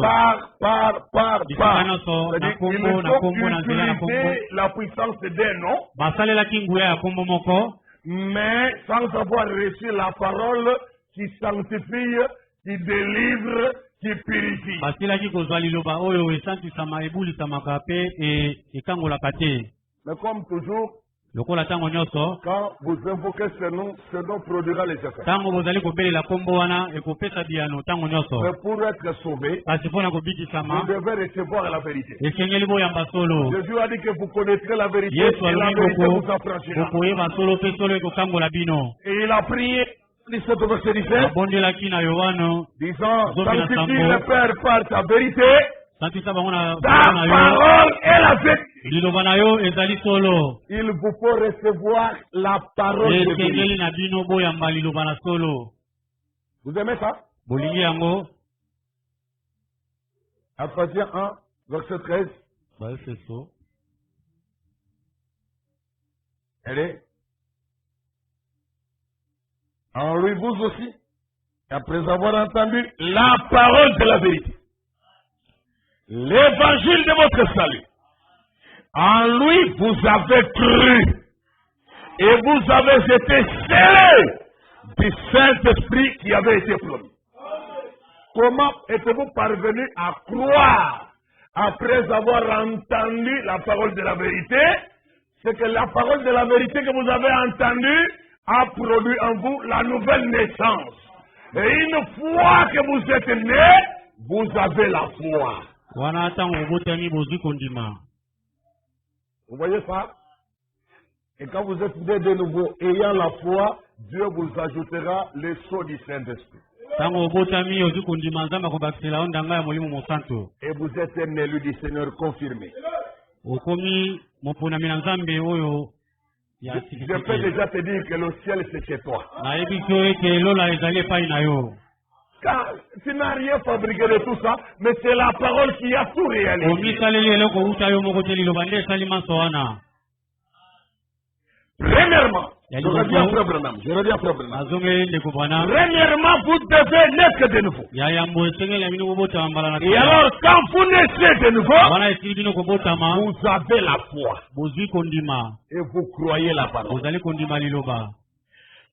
Par. C'est-à-dire qu'il faut utiliser la puissance d'un nom, mais sans avoir reçu la parole qui sanctifie, qui délivre, qui purifie. Mais comme toujours, quand vous invoquez ce nom produira les effets. Mais pour être sauvé, vous devez recevoir la vérité. Jésus a dit que vous connaîtrez la vérité et la vérité vous affranchira. Et il a prié, 17 verset 17, disant, sanctifie le Père par ta vérité. parole est la vérité. Il vous faut recevoir la parole de vérité. Vous aimez ça? Ephésiens 1, verset 13. Allez. En lui, vous aussi, après avoir entendu la parole de la vérité, l'évangile de votre salut, en lui, vous avez cru et vous avez été scellés du Saint-Esprit qui avait été promis. Comment êtes-vous parvenu à croire après avoir entendu la parole de la vérité? C'est que la parole de la vérité que vous avez entendue a produit en vous la nouvelle naissance. Et une fois que vous êtes né, vous avez la foi. Vous voyez ça? Et quand vous êtes né de nouveau, ayant la foi, Dieu vous ajoutera les sceaux du Saint-Esprit. Et vous êtes un élu du Seigneur confirmé. Je peux déjà te dire que le ciel c'est chez toi. Car tu n'as rien fabriqué de tout ça, mais c'est la parole qui a tout réalisé. Premièrement, je reviens à Premièrement, vous devez naître de nouveau. Et alors, quand vous naissez de nouveau, vous avez la foi. Et vous croyez la parole.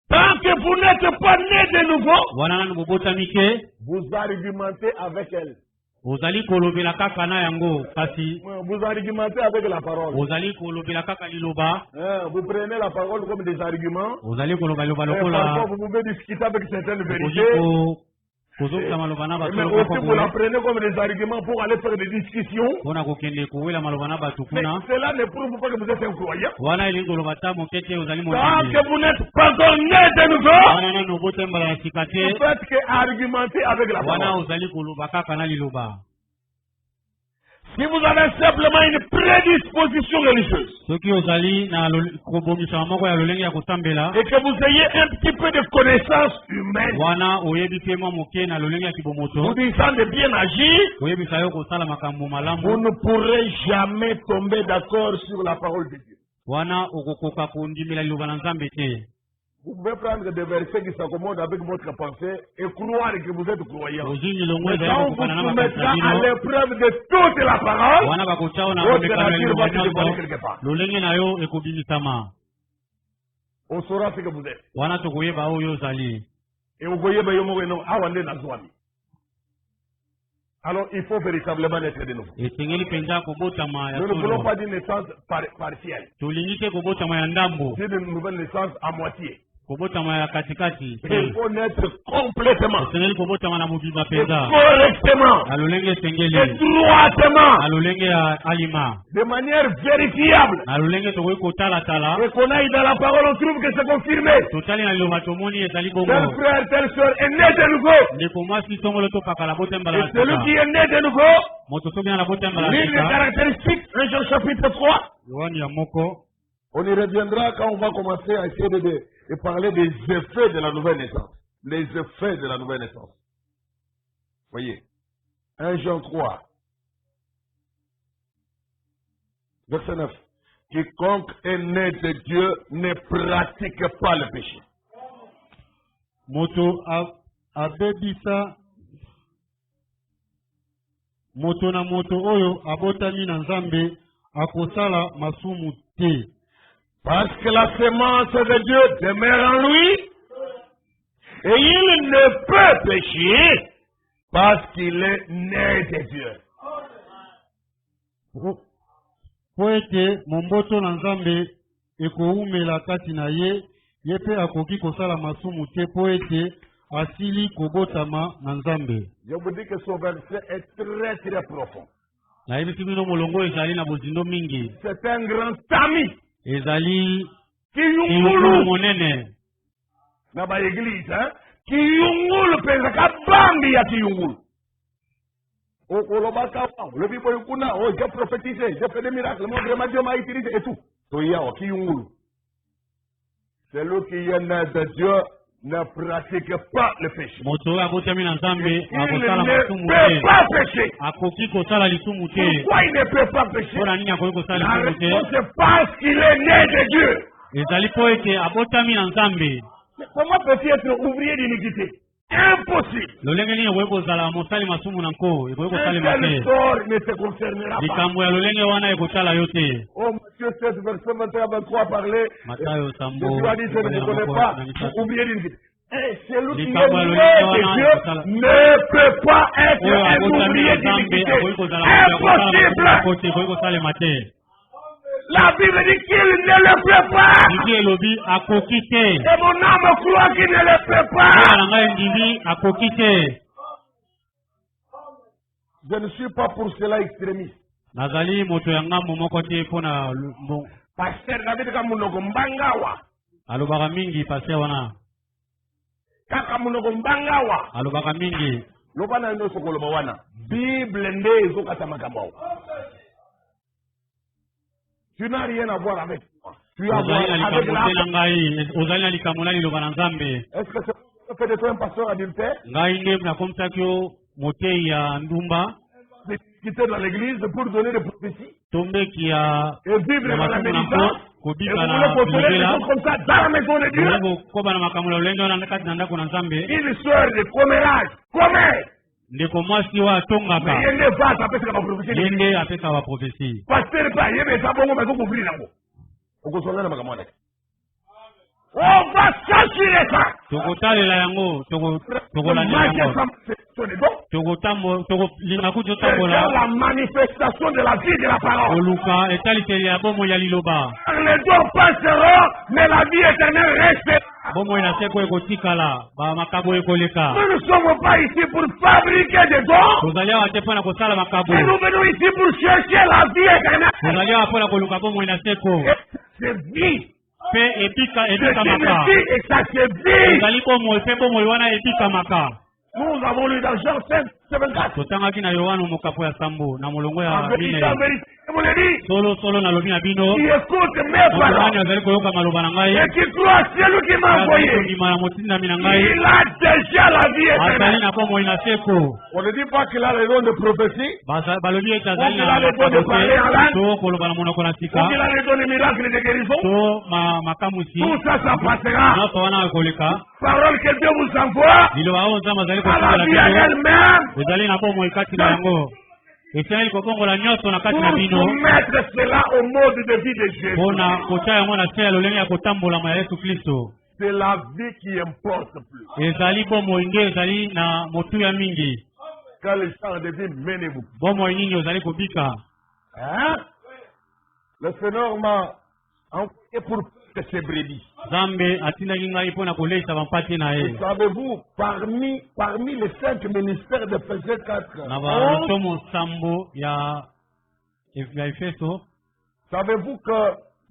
Tant que vous n'êtes pas né de nouveau, vous argumentez avec elle. Vous argumentez avec la parole. Vous prenez la parole comme des arguments. Parfois, vous pouvez discuter avec certaines vérités. Mais aussi, vous la prenez comme des arguments pour aller faire des discussions. Mais cela ne prouve pas que vous êtes un croyant. Tant que vous n'êtes pas encore né de nouveau, vous faites qu'argumenter avec la parole. Si vous avez simplement une prédisposition religieuse et que vous ayez un petit peu de connaissance humaine, vous disant de bien agir, vous ne pourrez jamais tomber d'accord sur la parole de Dieu. Vous pouvez prendre des versets qui s'accommodent avec votre pensée et croire que vous êtes croyant. Mais quand on vous soumettra à l'épreuve de toute la parole, votre nature va se dévoiler quelque part. On saura ce que vous êtes. Et vous voyez, alors il faut véritablement naître de nouveau. Nous ne voulons pas d'une naissance partielle. C'est une nouvelle naissance à moitié. Il faut naître complètement, et correctement, et droitement, de manière vérifiable. Et qu'on aille dans la parole, on trouve que c'est confirmé. Tel frère, telle soeur est né de nouveau. Et celui qui est né de nouveau, l'une des caractéristiques, 1 Jean chapitre 3. On y reviendra quand on va commencer à essayer de parler des effets de la nouvelle naissance. Les effets de la nouvelle naissance. Voyez. 1 Jean 3. Verset 9. Quiconque est né de Dieu ne pratique pas le péché. Moto abebisa moto na moto oyo abotami na Nzambe akosala masumu te. Parce que la semence de Dieu demeure en lui et il ne peut pécher parce qu'il est né de Dieu. Po ete momboto na Nzambe ekoumela kati na ye, ye pe akoki kosala masumu te po ete asili kobotama na Nzambe. Je vous dis que ce verset est très très profond. C'est un grand ami. Ezali kiyungulu monene na ba église kiyungulu penza kabambi ya kiyungulu Le Bible j'ai prophétisé, j'ai fait des miracles, mon vraiment Dieu m'a utilisé et tout. Celui qui est né de Dieu ne pratique pas le péché. Il ne peut pas pécher. Pourquoi il ne peut pas pécher? La réponse c'est parce qu'il est né de Dieu. Mais comment peut-il être ouvrier d'iniquité? Impossible. Un tel sort ne te concernera pas. Oh, Matthieu 16, verset 21 23 parlait. Jésus a dit, je ne me connais pas, oubliez d'iniquité. Et celui qui est né de Dieu ne peut pas être un ouvrier d'iniquité. Impossible. La Bible dit qu'il ne le peut pas. Et mon âme croit qu'il ne le peut pas. Je ne suis pas pour cela extrémiste. Pasteur David Kamunoko Mbangawa. Alobaka mingi pasteur wana. Kaka Munoko Mbangawa. Alobaka mingi. Lobana ndo sokoloba wana. Bible nde ezokata makambo. Tu n'as rien à voir avec moi. Tu as à voir avec la... Est-ce que ça fait de toi un pasteur adultère? De quitter dans l'église pour donner des prophéties. Et vivre dans la médisance. Et vous voulez contrôler des choses comme ça dans la maison de Dieu. Une histoire de commérage. Commère. Mais il ne va pas faire ma prophétie. Pasteur, pas, il y a ça bon, mais vous oubliez là-bas. On va censurer ça. C'est la manifestation de la vie de la parole. Les dons passeront, mais la vie éternelle reste. Nous ne sommes pas ici pour fabriquer des dons. Et nous venons ici pour chercher la vie éternelle. C'est vie. Et ça c'est vie. Nous avons lu dans Jean 5, 7, 4. Solo nalobi na bino. Qui écoute mes paroles. Et qui croit celui qui m'a envoyé. Il a déjà la vie éternelle. On ne dit pas qu'il a les dons de prophétie. Ou qu'il a les dons de parler en langue. Ou qu'il a les dons de miracles et de guérison. Tout ça, ça passera. Parole que Dieu vous envoie. À la vie à elle-même. Pour soumettre cela au mode de vie de Jésus. C'est la vie qui importe plus. Quand les gens deviennent menez-vous. Hein? Le Seigneur m'a envoyé pour que ces brebis. Savez-vous, parmi les 5 ministères de Ephésiens 4, savez-vous que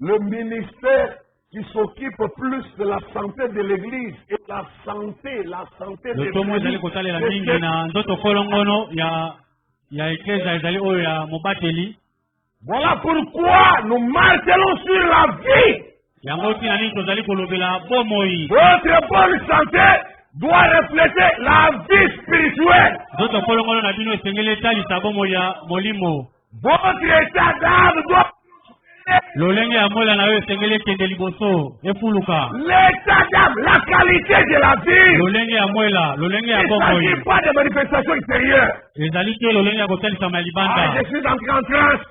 le ministère qui s'occupe plus de la santé de l'Église et la santé de l'Église. Voilà pourquoi nous martelons sur la vie. Votre bonne santé doit refléter la vie spirituelle. Votre état d'âme doit l'état d'âme, la qualité de la vie. Il ne s'agit pas de manifestations extérieures. Je suis entré en transe.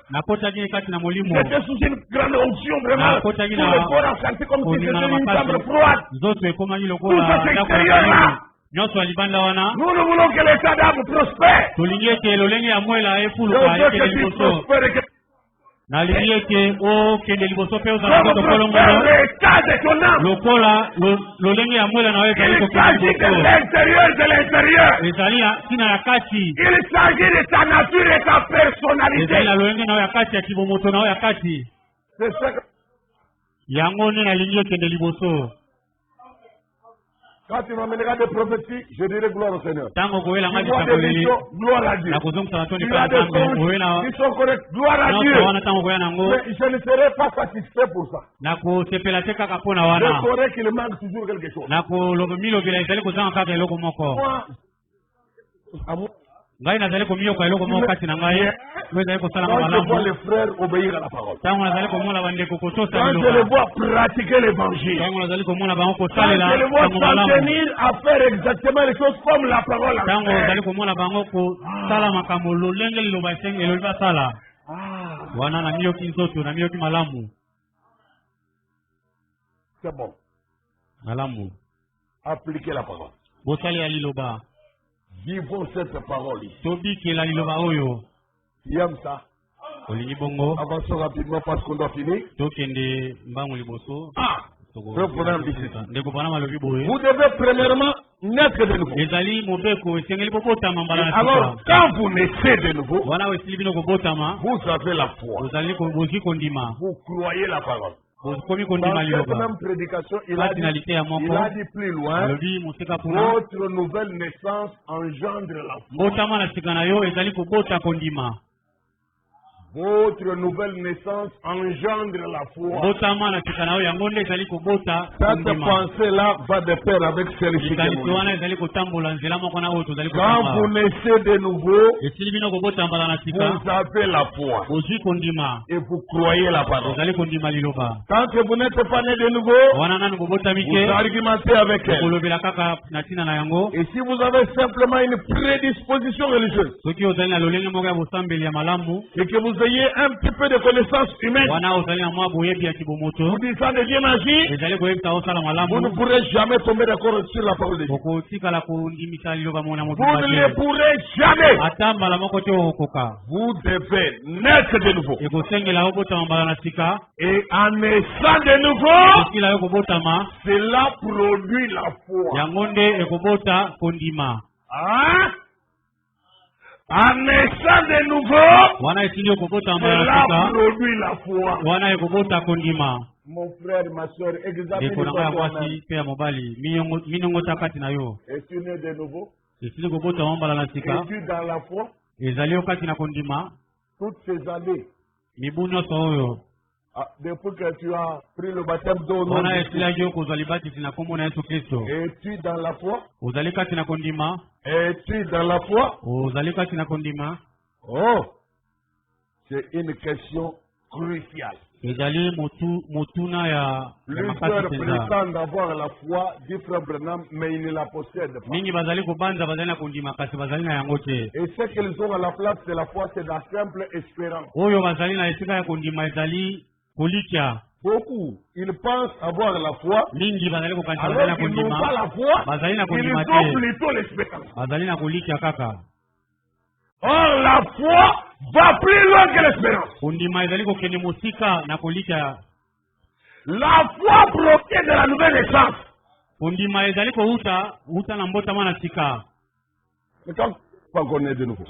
J'étais sous une grande onction vraiment. Tout le corps a senti comme si c'était une chambre froide. Tout cet extérieur-là. Nous ne voulons que l'état d'âme prospère. Je veux que tu prospères. Le l'état de ton âme. Il s'agit de l'intérieur de l'intérieur. Il s'agit de ta nature et ta personnalité. C'est ça que... Quand tu m'amèneras des prophéties, je dirai gloire au Seigneur. Tu vois des visions, gloire à Dieu. Tu as des songes qui sont corrects, gloire à Dieu. Mais je ne serai pas satisfait pour ça. Je saurai qu'il manque toujours quelque chose. Moi, quand je vois les frères obéir à la parole, quand je les vois pratiquer l'évangile, quand je les vois s'en tenir à faire exactement les choses comme la parole a fait. C'est bon. Appliquez la parole. Vivons cette parole ici. Tu aimes ça? Avançons rapidement parce qu'on doit finir. Vous devez premièrement naître de nouveau. Alors, quand vous naissez de nouveau, vous avez la foi. Vous croyez la parole. Dans cette même prédication, il a dit plus loin, votre nouvelle naissance engendre la foi. Votre nouvelle naissance engendre la foi. Cette pensée-là va de pair avec celle-ci. Quand vous naissez de nouveau, vous avez la foi. Et vous croyez la parole. Tant que vous n'êtes pas né de nouveau, vous argumentez avec elle. Et si vous avez simplement une prédisposition religieuse, et que vous ayez un petit peu de connaissances humaines, vous disant de bien agir, vous ne pourrez jamais tomber d'accord sur la parole de Dieu. Vous ne le pourrez jamais. Vous devez naître de nouveau. Et en naissant de nouveau, cela produit la foi. Hein? En naissant de nouveau, cela produit la foi. Mon frère, ma soeur, examine toi-même. Es-tu né de nouveau? Es-tu dans la foi? Toutes ces années, depuis que tu as pris le baptême d'eau, es-tu dans la foi? Es-tu dans la foi? Oh, c'est une question cruciale. Plusieurs prétendent avoir la foi, dit Frère Branham, mais ils ne la possèdent pas. Et ce qu'ils ont à la place de la foi, c'est la simple espérance. Beaucoup, ils pensent avoir la foi, alors qu'ils n'ont pas la foi, ils ont plutôt l'espérance. Or, la foi va plus loin que l'espérance. La foi provient de la nouvelle naissance. Mais quand on est de nouveau,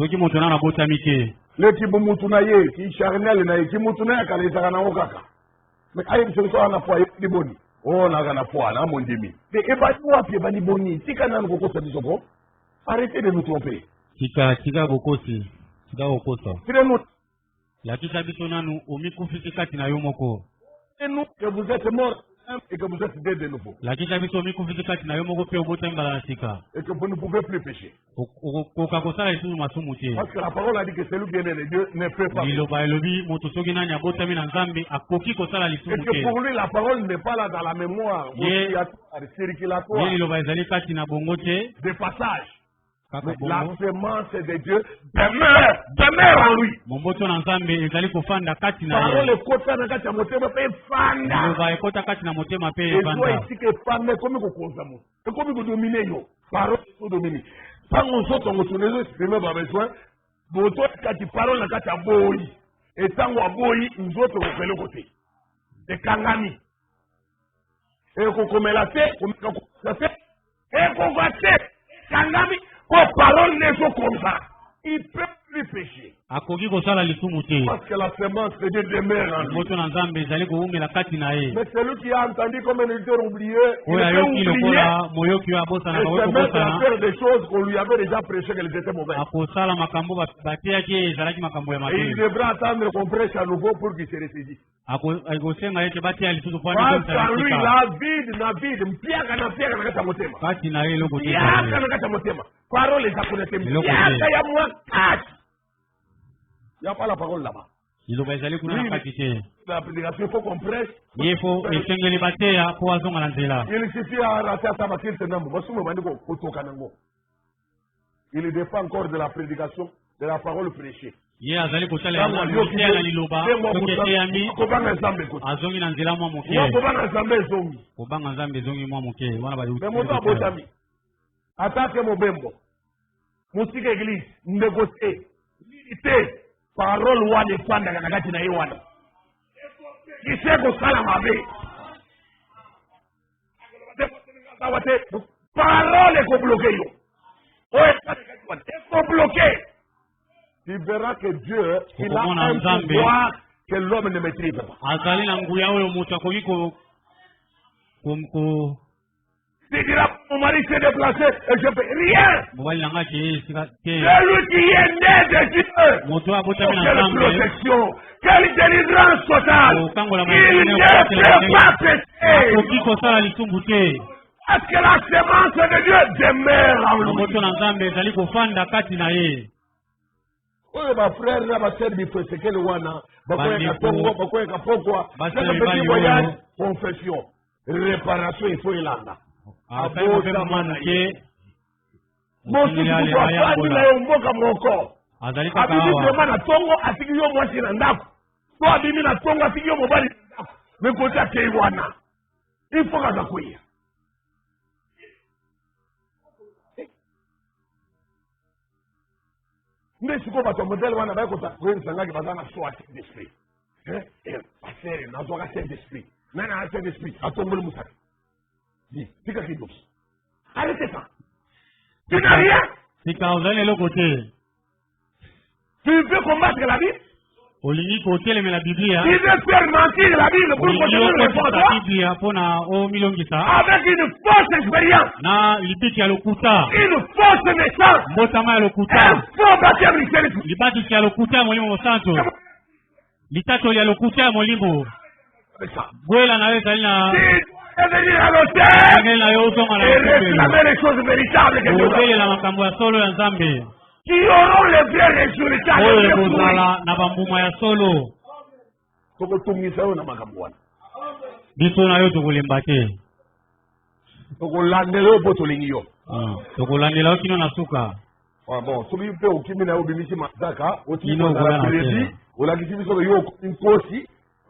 le Kibumutunaye, qui charnel, qui mutuna, quand les Aranaokaka. Mais aïe, je suis en foi, il est bon. Oh, on a la foi, là, mon demi. Et pas toi, puis pas ni boni. Si quand on a dit arrêtez de nous tromper. Tika bokosi. La kita bisonanu omikufi kati na yomoko. Et nous que vous êtes morts et que vous êtes dead de nouveau. La kita bisomi kufi kati na yomoko pe obotamba la sika. Et que vous ne pouvez plus pécher. Kokakosala isu masumuti. Parce que la parole a dit que celui qui est né de Dieu ne peut pas. Liloba elobi motosoki na nyabotami na nzambe akoki kosala lisu. Et que pour lui la parole n'est pas là dans la mémoire circulatoire. Liloba ezali kati na bongote de passage. Mais la semence de Dieu demeure en lui. Parole kota na kati ya motema pe fanda. Et toi ici que fanda comme ko konzamo. Et comme ko dominer yo. Parole ko dominer. Tant on saute on retourne exprimer pas besoin. Boto kati parole na kati ya boyi. Et tant wa boyi nzoto ko pele côté. De kangami. Et ko komela te, ko ça fait. Et ko va te kangami. Oh, parole n'est pas comme ça. Il peut plus pécher. Parce que la semence de Dieu demeure en lui. Mais celui qui a entendu comme un éditeur oublié, il peut oublier et se mettre à faire des choses qu'on lui avait déjà prêché qu'elles étaient mauvaises. Et il devra attendre qu'on prêche à nouveau pour qu'il se ressaisisse. Parce qu'en lui, la vide, la vide, parole les japonais, il n'y a pas la parole là-bas. La prédication, il faut qu'on prêche. Il suffit à rater à Tamakil Tenambo. Il dépend encore de la prédication, de la parole prêchée. Attaque Mobembo, musique église, négocier, militer, parole ou des fans de la Gatina Iwana. Qui sait que ça la mabe? Parole est bloquée. Est bloqué. Tu verras que Dieu, il a un pouvoir que l'homme ne maîtrise pas. Tu diras, mon mari s'est déplacé et je ne fais rien. Celui qui est né de Dieu, quelle protection, quelle délivrance totale. Il ne peut pas pécher. Parce que la semence de Dieu demeure en lui. Oui, ma frère, ma sœur, il faut que le wana, petit voyage, confession, réparation, il faut y aller. Mais si on va te modèle, on va soit d'esprit. Passer, on a d'esprit. Maintenant, un d'esprit, à tomber le moussaka. Dis, c'est quoi qui douce? Arrêtez ça. Tu n'as rien. Tu veux combattre la Bible? Tu veux faire mentir la Bible pour continuer le répondre avec une fausse expérience, une fausse naissance, un faux baptême venir à l'hôtel et réclamer les choses véritables qui auront les vrais résultats.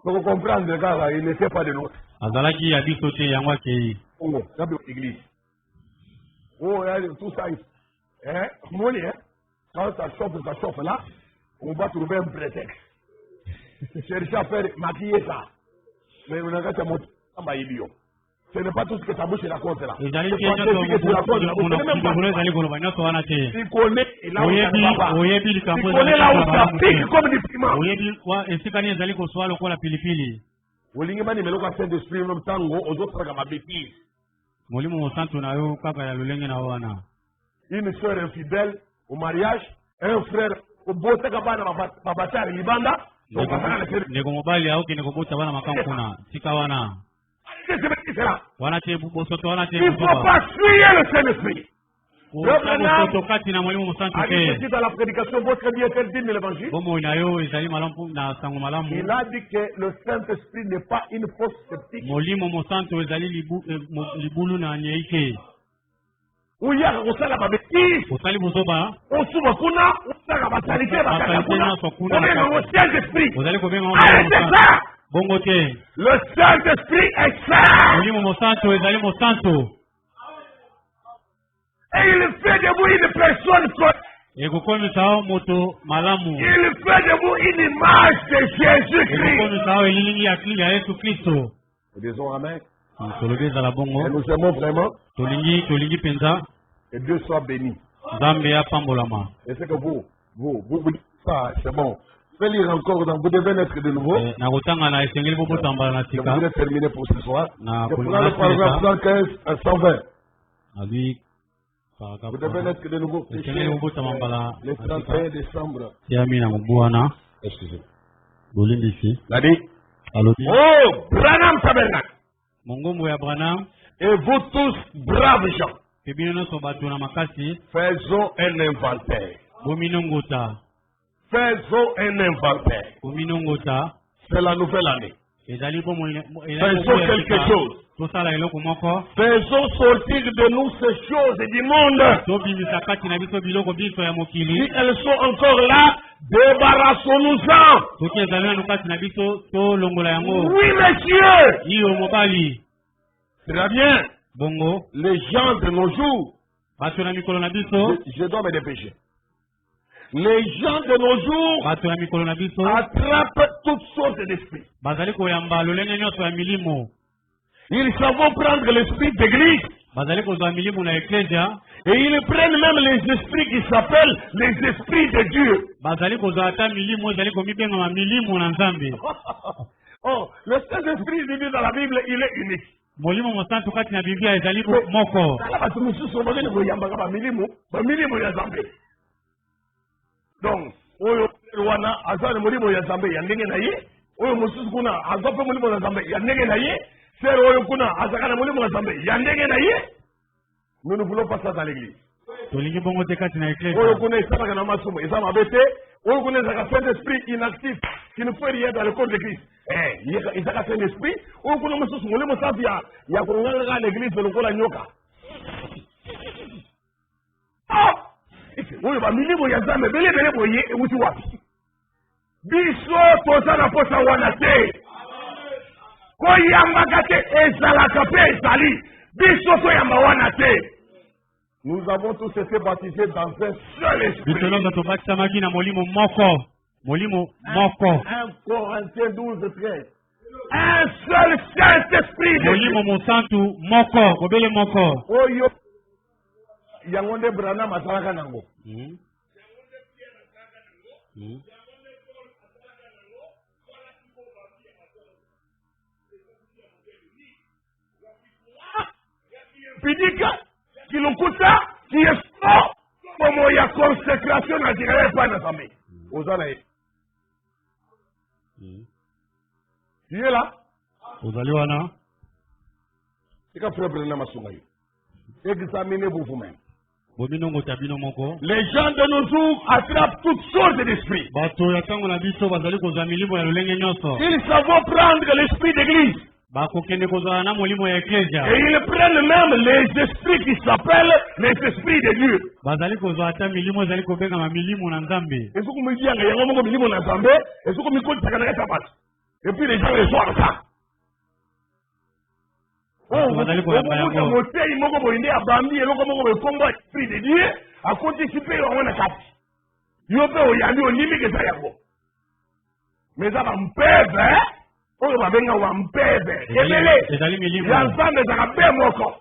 Pour comprendre, il ne sait pas de nous. L'église. Oh, tout ça. Quand ça chauffe là, on va trouver un prétexte. Chercher à faire maquiller ça. Mais on a qu'à monter en bas. Ce n'est pas tout ce que ta bouche raconte là. Il connaît, il connaît là où ça pique comme du piment. Une soeur infidèle au mariage, un frère au beau Tagabana Babatar Libanda. Il ne faut pas fuir le Saint-Esprit. Dans la prédication, votre bien dit l'évangile. Il a dit que le Saint-Esprit n'est pas une fausse sceptique. Où il y a on s'en la bêtise. On s'ouvre kuna, on s'en la batalité, on est dans le Saint-Esprit. Arrêtez ça. Le Saint-Esprit est saint. Et il fait de vous une personne correcte. Il fait de vous une image de Jésus-Christ. Nous disons Amen. Et nous aimons vraiment. Et Dieu soit béni. Et c'est que vous Vous dites ça, c'est bon. Je vais lire encore, donc vous devez naître de nouveau. Je voudrais terminer pour ce soir. Je prends le paragraphe 115 à 120. Vous devez naître de nouveau. Le 31 décembre. Excusez-moi. La dit. Oh, Branham Tabernacle. Et vous tous, braves gens, faisons un inventaire. Faisons un inventaire. C'est la nouvelle année. Faisons quelque chose. Faisons sortir de nous ces choses du monde. Si elles sont encore là, débarrassons-nous-en. Oui, monsieur. Très bien. Les gens de nos jours, je dois me dépêcher. Les gens de nos jours attrapent toutes sortes d'esprits. Ils savent prendre l'esprit d'église. Et ils prennent même les esprits qui s'appellent les esprits de Dieu. Oh, le Saint-Esprit de Dieu dans la Bible, il est unique. Donc, oyo wana azana mulimo ya Zambe ya ndenge na ye, oyo mususu kuna azape mulimo ya Zambe ya ndenge na ye, sero oyo kuna azakana mulimo ya Zambe ya ndenge na ye. Nous ne voulons pas ça dans l'église. Oyo kuna isaka na masumo, isama abete, oyo kuna isaka Saint-Esprit inactif qui ne fait rien dans le corps de Christ. Isaka Saint-Esprit, oyo kuna mususu mulimo safi ya kunganga l'église lokola nyoka. Oyo ba milimo ya Zambe bele boye ewuti wapi biso tozala posa wana te koyambaka te ezalaka pe ezali biso toyamba wana te. Nous avons tous été baptisés dans un seul esprit. 1 Corinthiens 12, 13. Un seul Saint-Esprit. Oyo yango nde Branham asalaka nango. Pidika kilokuta qui est fort comme il y a consécration naturelle pas dans sa main. Osana. Tu es là? Ozaliwana. C'est quand frère Branham asunga yo. Examinez-vous vous-même. Les gens de nos jours attrapent toutes sortes d'esprits. Ils savent prendre l'esprit d'église. Et ils prennent même les esprits qui s'appellent les esprits de Dieu. Et puis les gens les voient ça. Motei moko boyinde abambi eloko moko bekombo esprit de Dieu akontisipe yango na kati yo pe oyambi onimiki eza yango mais eza bampeve oyo babenga wampeve ebele ya nzambe ezaka mpe moko.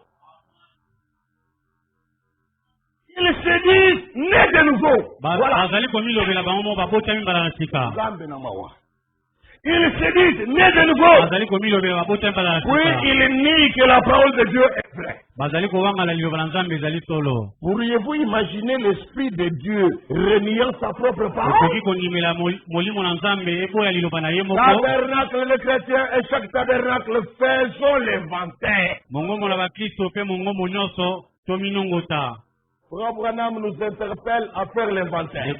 Ils se disent né de nouveau. Nzambe na mawa. Ils se disent nés de nouveau. Oui, ils nient que la parole de Dieu est vraie. Pourriez-vous imaginer l'esprit de Dieu reniant sa propre parole? Tabernacle, les chrétiens et chaque tabernacle faisons l'inventaire. Frère Branham nous interpelle à faire l'inventaire.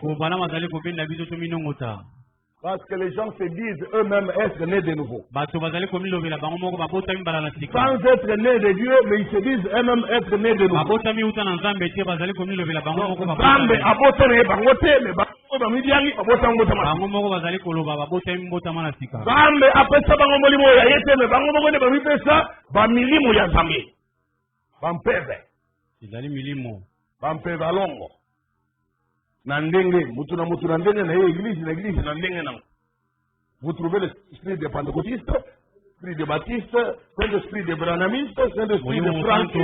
Parce que les gens se disent eux-mêmes être nés de nouveau. Sans être nés de Dieu, mais ils se disent eux-mêmes être nés de nouveau. Vous trouvez l'esprit des pentecôtistes, Saint-Esprit de Baptiste, Saint-Esprit de Branhamiste, Saint-Esprit de Franck. Des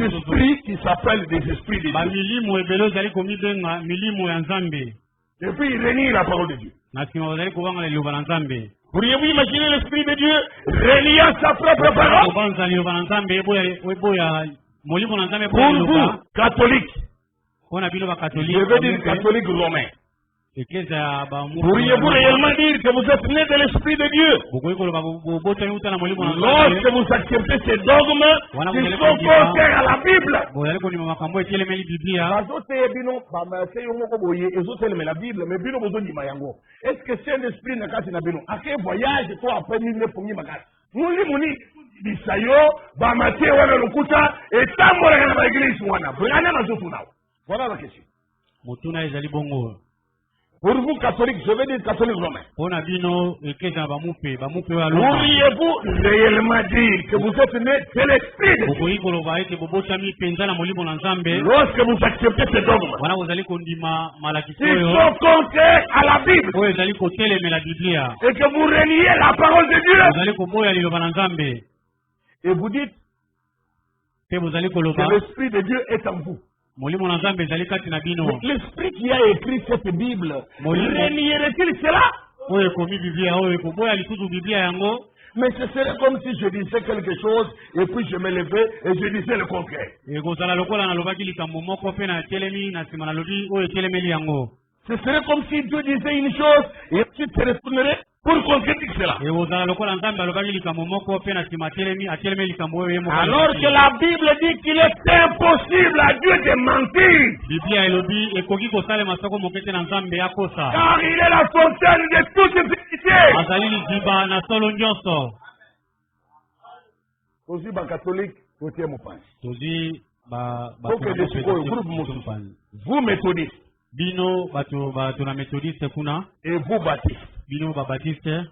esprits qui s'appellent des esprits de Dieu. Et puis il renie la parole de Dieu. Pourriez-vous imaginer l'Esprit de Dieu reniant sa propre parole? Pour vous, catholiques, je veux dire catholiques romains, pourriez-vous réellement dire que vous êtes nés de l'Esprit de Dieu lorsque vous acceptez ces dogmes qui sont contraires à la Bible? Est-ce que c'est l'Esprit n'a pas dit à quel voyage toi après nous ne pouvons pas voilà la question. Pour vous, catholiques, je veux dire catholiques romains, pourriez-vous réellement dire que vous êtes nés de l'Esprit de Dieu lorsque vous acceptez ces dogmes ils sont contraires à la Bible et que vous reniez la parole de Dieu et vous dites que l'Esprit de Dieu est en vous? L'Esprit qui a écrit cette Bible renierait-il cela? Mais ce serait comme si je disais quelque chose et puis je me levais et je disais le contraire. Ce serait comme si Dieu disait une chose et ensuite se retournerait pour concrétiser cela. Alors que la Bible dit qu'il est impossible à Dieu de mentir. Car il est la fontaine de toute vérité. Aussi, catholique, vous méthodistes. Et vous baptistes.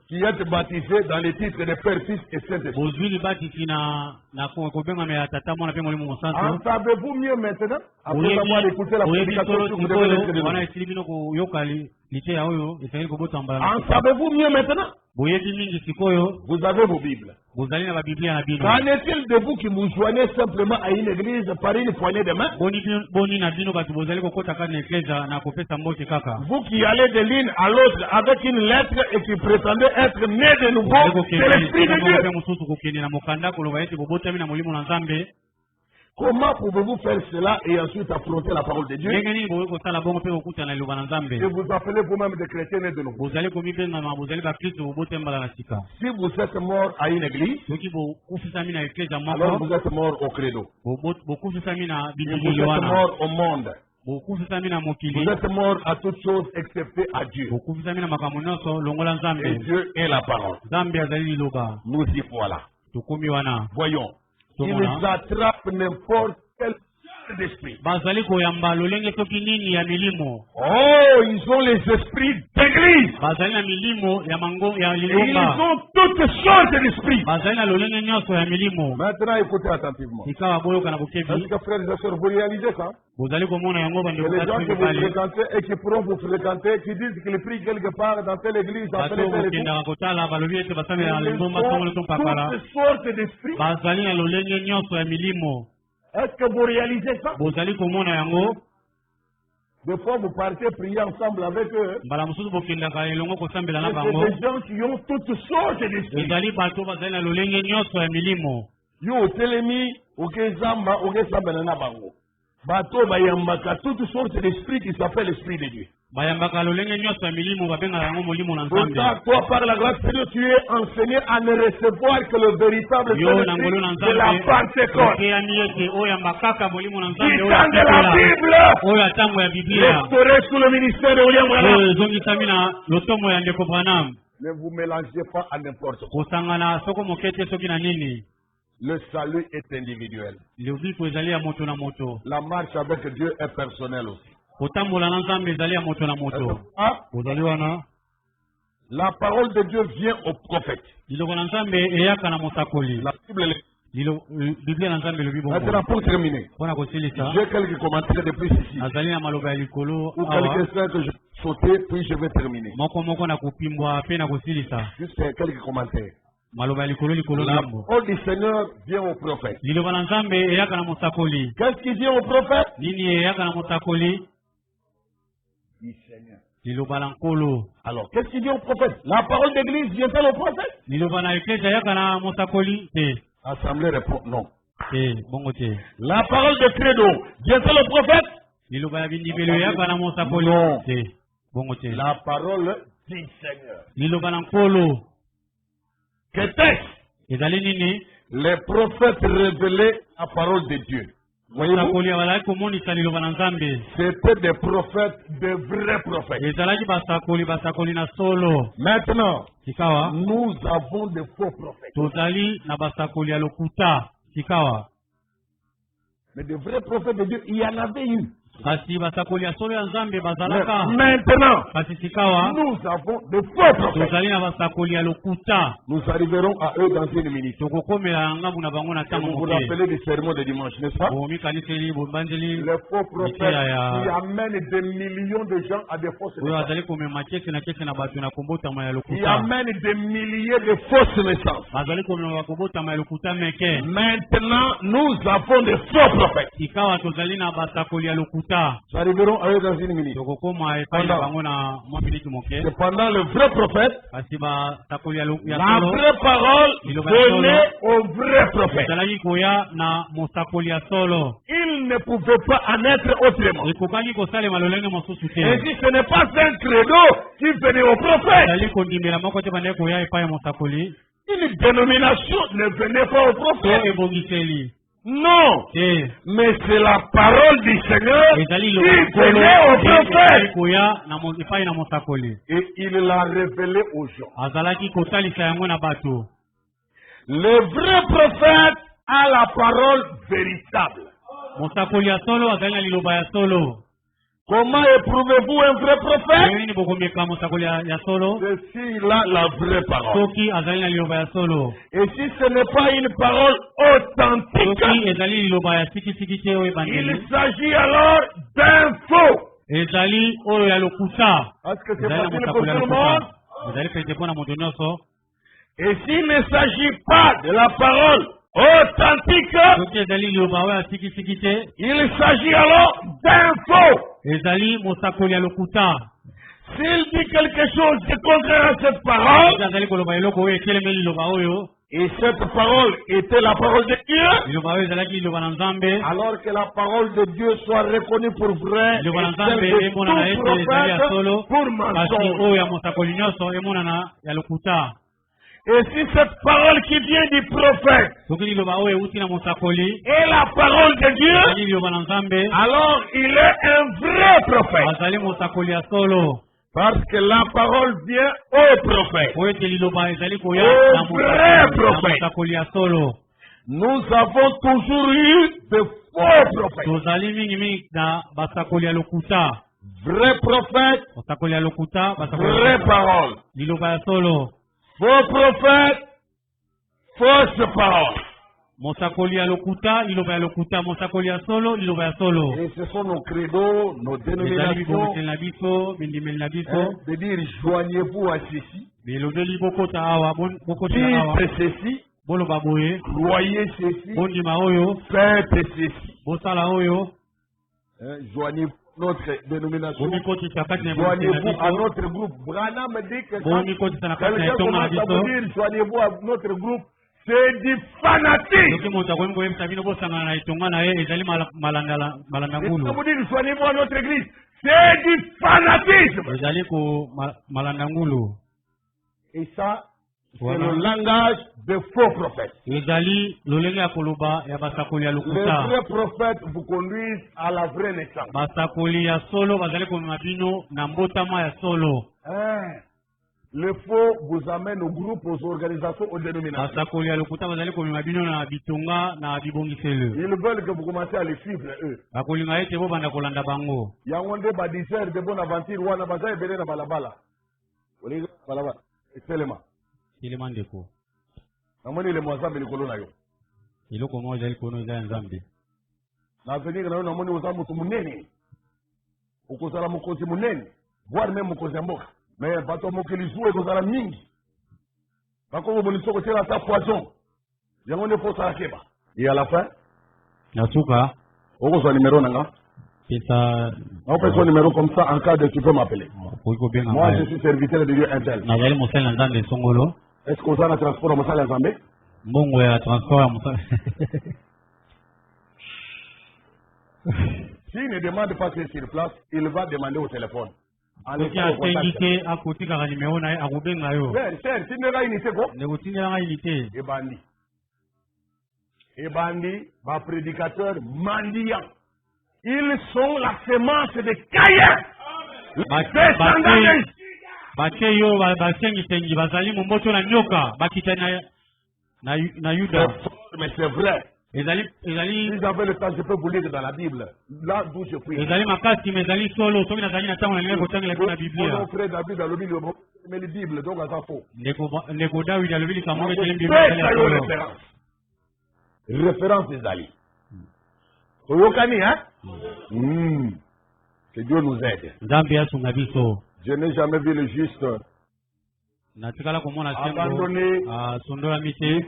Qui êtes baptisés dans les titres de Père, Fils et Saint-Esprit. En savez-vous mieux maintenant? Après avoir écouté la prédication que vous devez l'être de nous. En savez-vous mieux maintenant? Vous avez vos Bibles. Qu'en est-il de vous qui vous joignez simplement à une église par une poignée de main? Vous qui allez de l'une à l'autre avec une lettre et qui prétendez être né de nouveau, c'est l'Esprit de Dieu. Comment pouvez-vous faire cela et ensuite affronter la parole de Dieu? Et vous appelez vous-même des chrétiens nés de nouveau. Si vous êtes mort à une église, alors vous êtes mort au credo. Vous êtes mort au monde. Vous êtes mort à toutes choses excepté à Dieu. Et Dieu est la parole. Nous y voilà. Voyons. Ils attrapent n'importe quel d'esprit. Oh, ils ont les esprits d'église. Et ils ont toutes sortes d'esprits. Maintenant, écoutez attentivement. Est-ce que frères et sœurs, vous réalisez ça? Les gens que vous fréquentez et qui pourront vous fréquenter, qui disent qu'ils prient quelque part dans telle église, dans telle église. Toutes sortes d'esprits. Est-ce que vous réalisez ça? Des fois, vous partez prier ensemble avec eux. C'est des gens qui ont toutes sortes d'esprits. Yo, telemi, okezamba, okezamba na bango. Bato bayambaka toutes sortes d'esprits qui s'appellent l'Esprit de Dieu. Pourtant, toi, par la grâce de Dieu, tu es enseigné à ne recevoir que le véritable Saint-Esprit de la Pentecôte. Qui dans de la Bible, restauré sous le ministère de William Branham. Ne vous mélangez pas à n'importe quoi. Le salut est individuel. La marche avec Dieu est personnelle aussi. La parole de Dieu vient au prophète. La Bible. Maintenant, pour terminer, j'ai quelques commentaires de plus ici. Ou quelques-uns que je sauter, puis je vais terminer. Juste quelques commentaires. La parole du Seigneur vient au prophète. Qu'est-ce qui vient au prophète? Du Seigneur. Alors, qu'est-ce qui vient au prophète? La parole d'église vient-elle au prophète? Assemblée répond non. La parole de credo vient-elle au prophète? Non. La parole du Seigneur. Qu'était-ce? Les prophètes révélaient la parole de Dieu. Voyez-vous? C'était des prophètes, de vrais prophètes. Maintenant, nous avons des faux prophètes. Mais des vrais prophètes de Dieu, il y en avait eu. Maintenant, nous avons de faux prophètes. Nous arriverons à eux dans une minute. Vous vous rappelez du sermon de dimanche, n'est-ce pas? Les faux prophètes qui amènent des millions de gens à des fausses naissances. Qui amènent des milliers de fausses naissances. Maintenant, nous avons des faux prophètes. Nous arriverons à eux dans une minute. Cependant, le vrai prophète, la vraie parole venait au vrai prophète. Il ne pouvait pas en être autrement. Et si ce n'est pas un credo qui venait au prophète, une dénomination ne venait pas au prophète. Non, mais c'est la parole du Seigneur qui venait au prophète. Et il l'a révélé aux gens. Le vrai prophète a la parole véritable. Comment éprouvez-vous un vrai prophète? C'est s'il a la vraie parole. Et si ce n'est pas une parole authentique, il s'agit alors d'un faux. Est-ce que c'est facile pour tout le monde? Et s'il ne s'agit pas de la parole authentique, il s'agit alors d'un faux. S'il dit quelque chose de contraire à cette parole, et cette parole était la parole de Dieu, alors que la parole de Dieu soit reconnue pour vrai, et celle de tout prophète pour mensonge. Et si cette parole qui vient du prophète est la parole de Dieu, alors il est un vrai prophète. Parce que la parole vient au prophète. Au vrai prophète. Nous avons toujours eu de faux prophètes. Vrai prophète, vraie parole. Faux prophète, fausse parole. Et ce sont nos credos, nos dénominations, de dire joignez-vous à ceci, dites ceci, croyez ceci, faites ceci. Joignez-vous notre dénomination, joignez-vous à notre groupe. Branham dit que quand quelqu'un commence à vous dire joignez-vous à notre groupe, c'est du fanatisme. Quand vous dites joignez-vous à notre église, c'est du fanatisme. Et ça, c'est le langage des faux prophètes. Les vrais prophètes vous conduisent à la vraie naissance. Le faux vous amène au groupe, aux organisations, aux dénominations. Ils veulent que vous commencez à les suivre, eux. Yawande Badiser de Bonaventure, Wana Baza et Belena Balabala. Balabala. Excellent. Namoni le mwazambe likolo na yo. Iloko moja ilikono za nzambe. Na venir na yo namoni ozamu tu munene. Ukozala mukozi munene. voire même au Kozamboka. Mais bato mokili joue et kozala mingi. Bako bonisoko tela ta poison. Yango ne faut ça keba. Et à la fin, Yatuka. on son numéro nanga. On peut son numéro comme ça en cas de tu peux m'appeler. Moi je suis serviteur de Dieu Intel. Est-ce qu'on a un transport à Moussala Zambé? Bon, oui, un transport à Moussala. S'il ne demande pas qu'il est sur place, il va demander au téléphone. En à côté de la numéro, à c'est si n'est pas unité quoi? Et bandi, ma prédicateur mendiant. Ils sont la semence de Caïn. Bakeyo basengi tengi bazali mumboto na nyoka bakita na Yuda. Mais c'est vrai. Ezali si j'avais le temps je peux vous lire dans la Bible là d'où je prie. Ezali makasi mezali solo soki nazali na tango na ngeko tangela na Biblia. Mon frère David a lu mais la Bible donc ça faux. Neko David a lu kamonge tele Bible. Référence ezali. Oyokani hein? Que Dieu nous aide. Je n'ai jamais vu le juste abandonner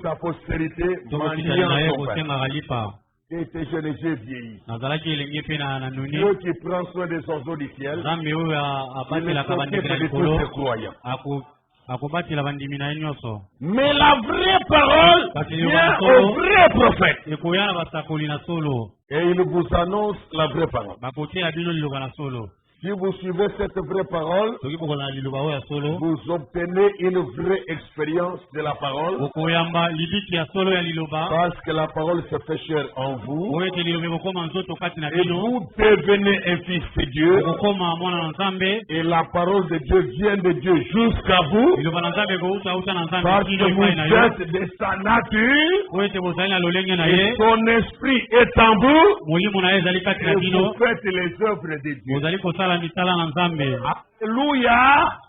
sa postérité et était jeune et j'ai vieilli. Dieu qui prend soin des oiseaux du ciel, il est s'occupe de tous ses croyants. Mais la vraie parole vient au vrai prophète. Et il vous annonce la vraie parole. Si vous suivez cette vraie parole, vous obtenez une vraie expérience de la parole. Parce que la parole se fait chair en vous. Et vous devenez un fils de Dieu. Et la parole de Dieu vient de Dieu jusqu'à vous. Parce que vous êtes de sa nature. Et son esprit est en vous. Et vous faites les œuvres de Dieu. Alléluia.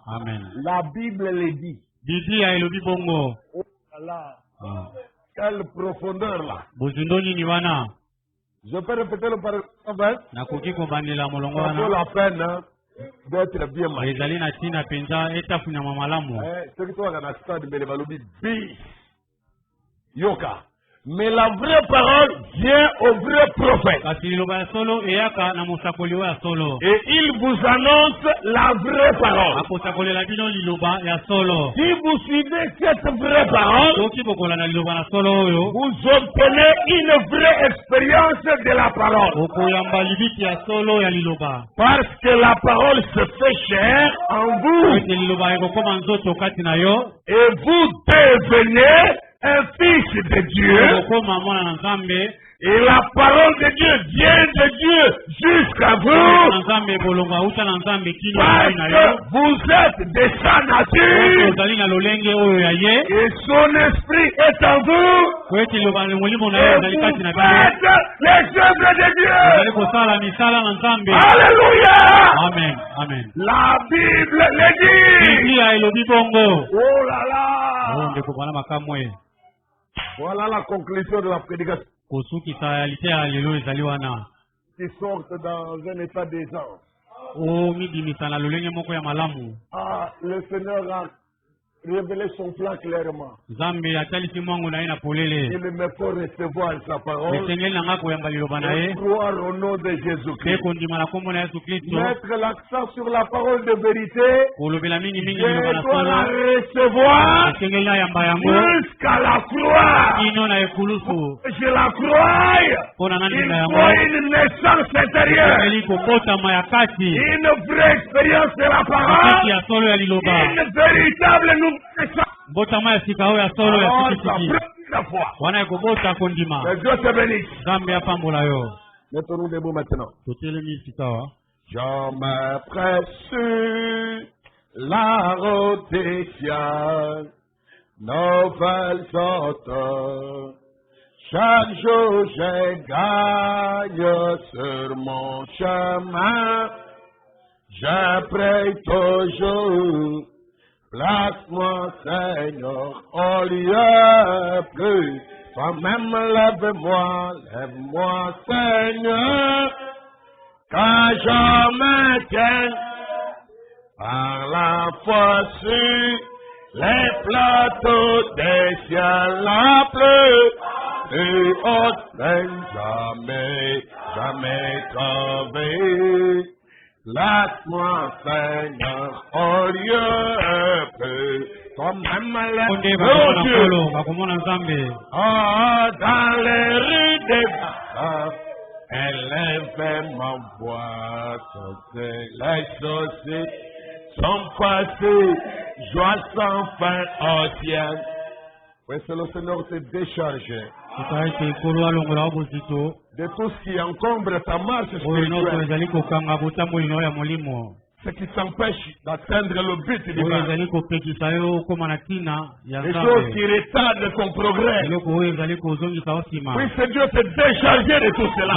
Amen. La Bible le dit. Oh là. Quelle profondeur là. Je peux répéter le paragraphe. Ça vaut la peine d'être bien marié. C'est que toi, dans la stade de Belevaloubi, Yoka. Mais la vraie parole vient au vrai prophète. Et il vous annonce la vraie parole. Si vous suivez cette vraie parole, vous obtenez une vraie expérience de la parole. Parce que la parole se fait chair en vous. Et vous devenez un fils de Dieu. Et la parole de Dieu vient de Dieu jusqu'à vous. Parce que vous êtes de sa nature. Et son esprit est en vous. Et vous faites les œuvres de Dieu. Alléluia. Amen. Amen. La Bible le dit. Oh là là. Voilà la conclusion de la prédication. Qui sortent dans un état d'aisance. Le Seigneur a révéler son plan clairement. Il me faut recevoir sa parole et croire au nom de Jésus-Christ. Mettre l'accent sur la parole de vérité. Je dois la recevoir jusqu'à la croix. Je la crois. Il faut une naissance intérieure. Une vraie expérience de la parole. Une véritable nouvelle. Botama ya sikao ya solo ya sikisiki. Wana kubota kondima. Dieu te bénisse. Zambe apambola yo. Mettons-nous debout maintenant. Totelemi sikawa. Je me presse la route des cieux, nouvelles sortes. Chaque jour je gagne sur mon chemin. Je prie toujours. Place-moi, Seigneur, au lieu plus. Toi-même, lève-moi, Seigneur. Quand je me tiens Par la foi sur les plateaux des ciels, la pluie et haute jamais, jamais tombée. Laisse-moi, Seigneur, au lieu peu, comme même dans les rues des Bars, élève ma voix, les choses sont passées, joie sans fin au ciel. Oui, c'est le Seigneur te décharge de tout ce qui encombre ta marche spirituelle, ce qui t'empêche d'atteindre le but divin, les choses qui retardent ton progrès. Oui, c'est Dieu te décharger de tout cela.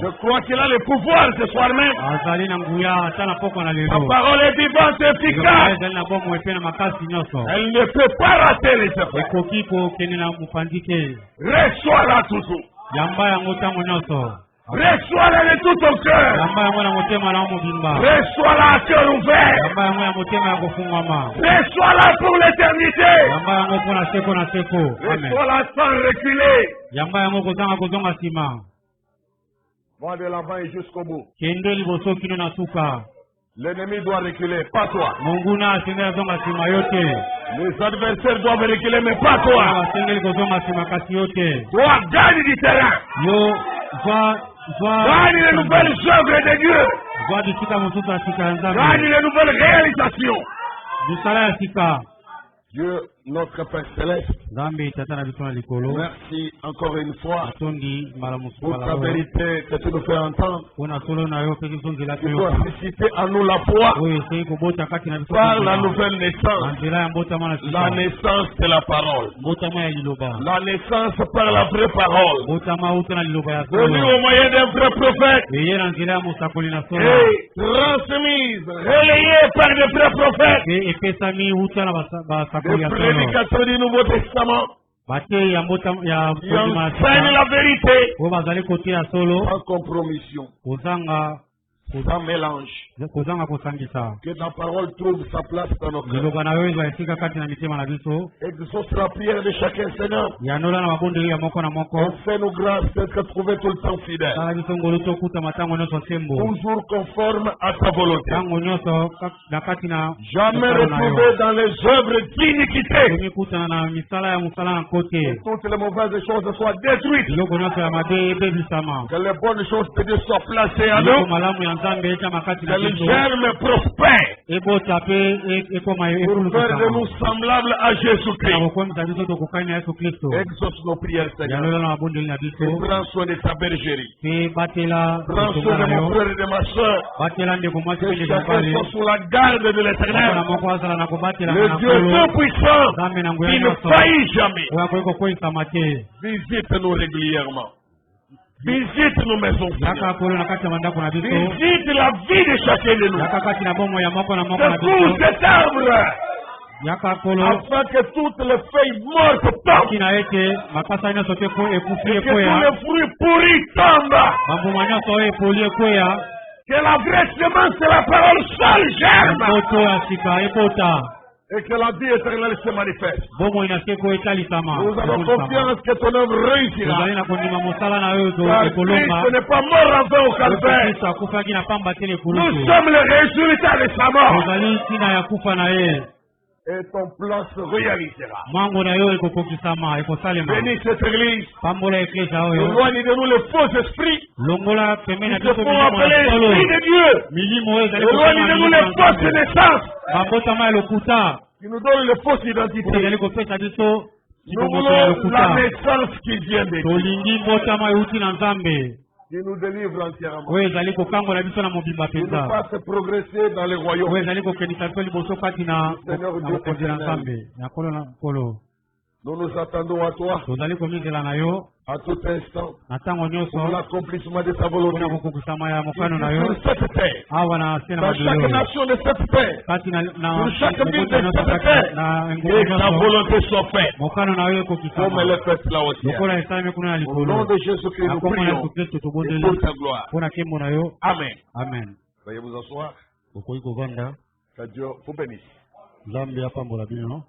Je crois qu'il a le pouvoir ce soir même. La parole est vivante et efficace. Elle ne peut pas rater les effets. Reçois-la toujours. Reçois-la de tout ton cœur. Reçois-la à cœur ouvert. Reçois-la pour l'éternité. Reçois-la sans reculer. Va de l'avant et jusqu'au bout. L'ennemi doit reculer, pas toi. Les adversaires doivent reculer, mais pas toi. Toi, gagne du terrain. Gagne les nouvelles œuvres de Dieu. Gagne les nouvelles réalisations. Dieu, notre Père Céleste, merci encore une fois pour ta vérité que tu nous fais entendre. Tu dois susciter en nous la foi par la nouvelle naissance, la naissance de la parole, la naissance par la vraie parole, venue au moyen d'un vrai prophète et transmise, relayée par de vrais prophètes, des prédicateurs du Nouveau Testament qui enseignent la vérité sans compromission, sans mélange. Que ta parole trouve sa place dans nos cœurs. Exauce la prière de chacun, Seigneur. Fais-nous grâce d'être trouvés tout le temps fidèles. Toujours conformes à ta volonté. Jamais retrouvés dans les œuvres d'iniquité. Que toutes les mauvaises choses soient détruites. Que les bonnes choses de Dieu soient placées à nous. Que les germes prospèrent pour faire de nous semblables à Jésus-Christ. Exauce nos prières, Seigneur. Et prends soin de ta bergerie. Prends soin de mon frère et de ma soeur. Que chacun soit sous la garde de l'Éternel. Le Dieu Tout-Puissant qui ne faillit jamais. Visite-nous régulièrement. Visite nos maisons. Visite la vie de chacun de nous. Secours cet arbre afin que toutes les feuilles mortes tombent. Et que tous les fruits pourris tombent. Que la vraie semence de la parole seule germe. Et que la vie éternelle se manifeste. Nous avons confiance que ton œuvre réussira. Car Christ n'est pas mort en vain au calvaire. Nous sommes le résultat de sa mort. Et ton plan se réalisera. Bénis cette église. Éloigne de nous les faux esprits. Ils se font appeler esprit de Dieu. Éloigne de nous les fausses naissances. Qui nous donne les fausses identités. Nous voulons la naissance qui vient de Dieu. Qui nous délivre entièrement. Qui nous fasse progresser dans les royaumes. Seigneur Dieu éternel. Nous nous attendons à toi à tout instant pour l'accomplissement de ta volonté sur cette terre, dans chaque nation de cette terre, sur chaque ville de cette terre, et que ta volonté soit faite comme elle est faite là au ciel. Au nom de Jésus-Christ, nous prions et pour ta gloire. Amen. Amen. Veuillez vous asseoir. Okoki kovanda. Que Dieu vous bénisse. Nzambe apambola bino.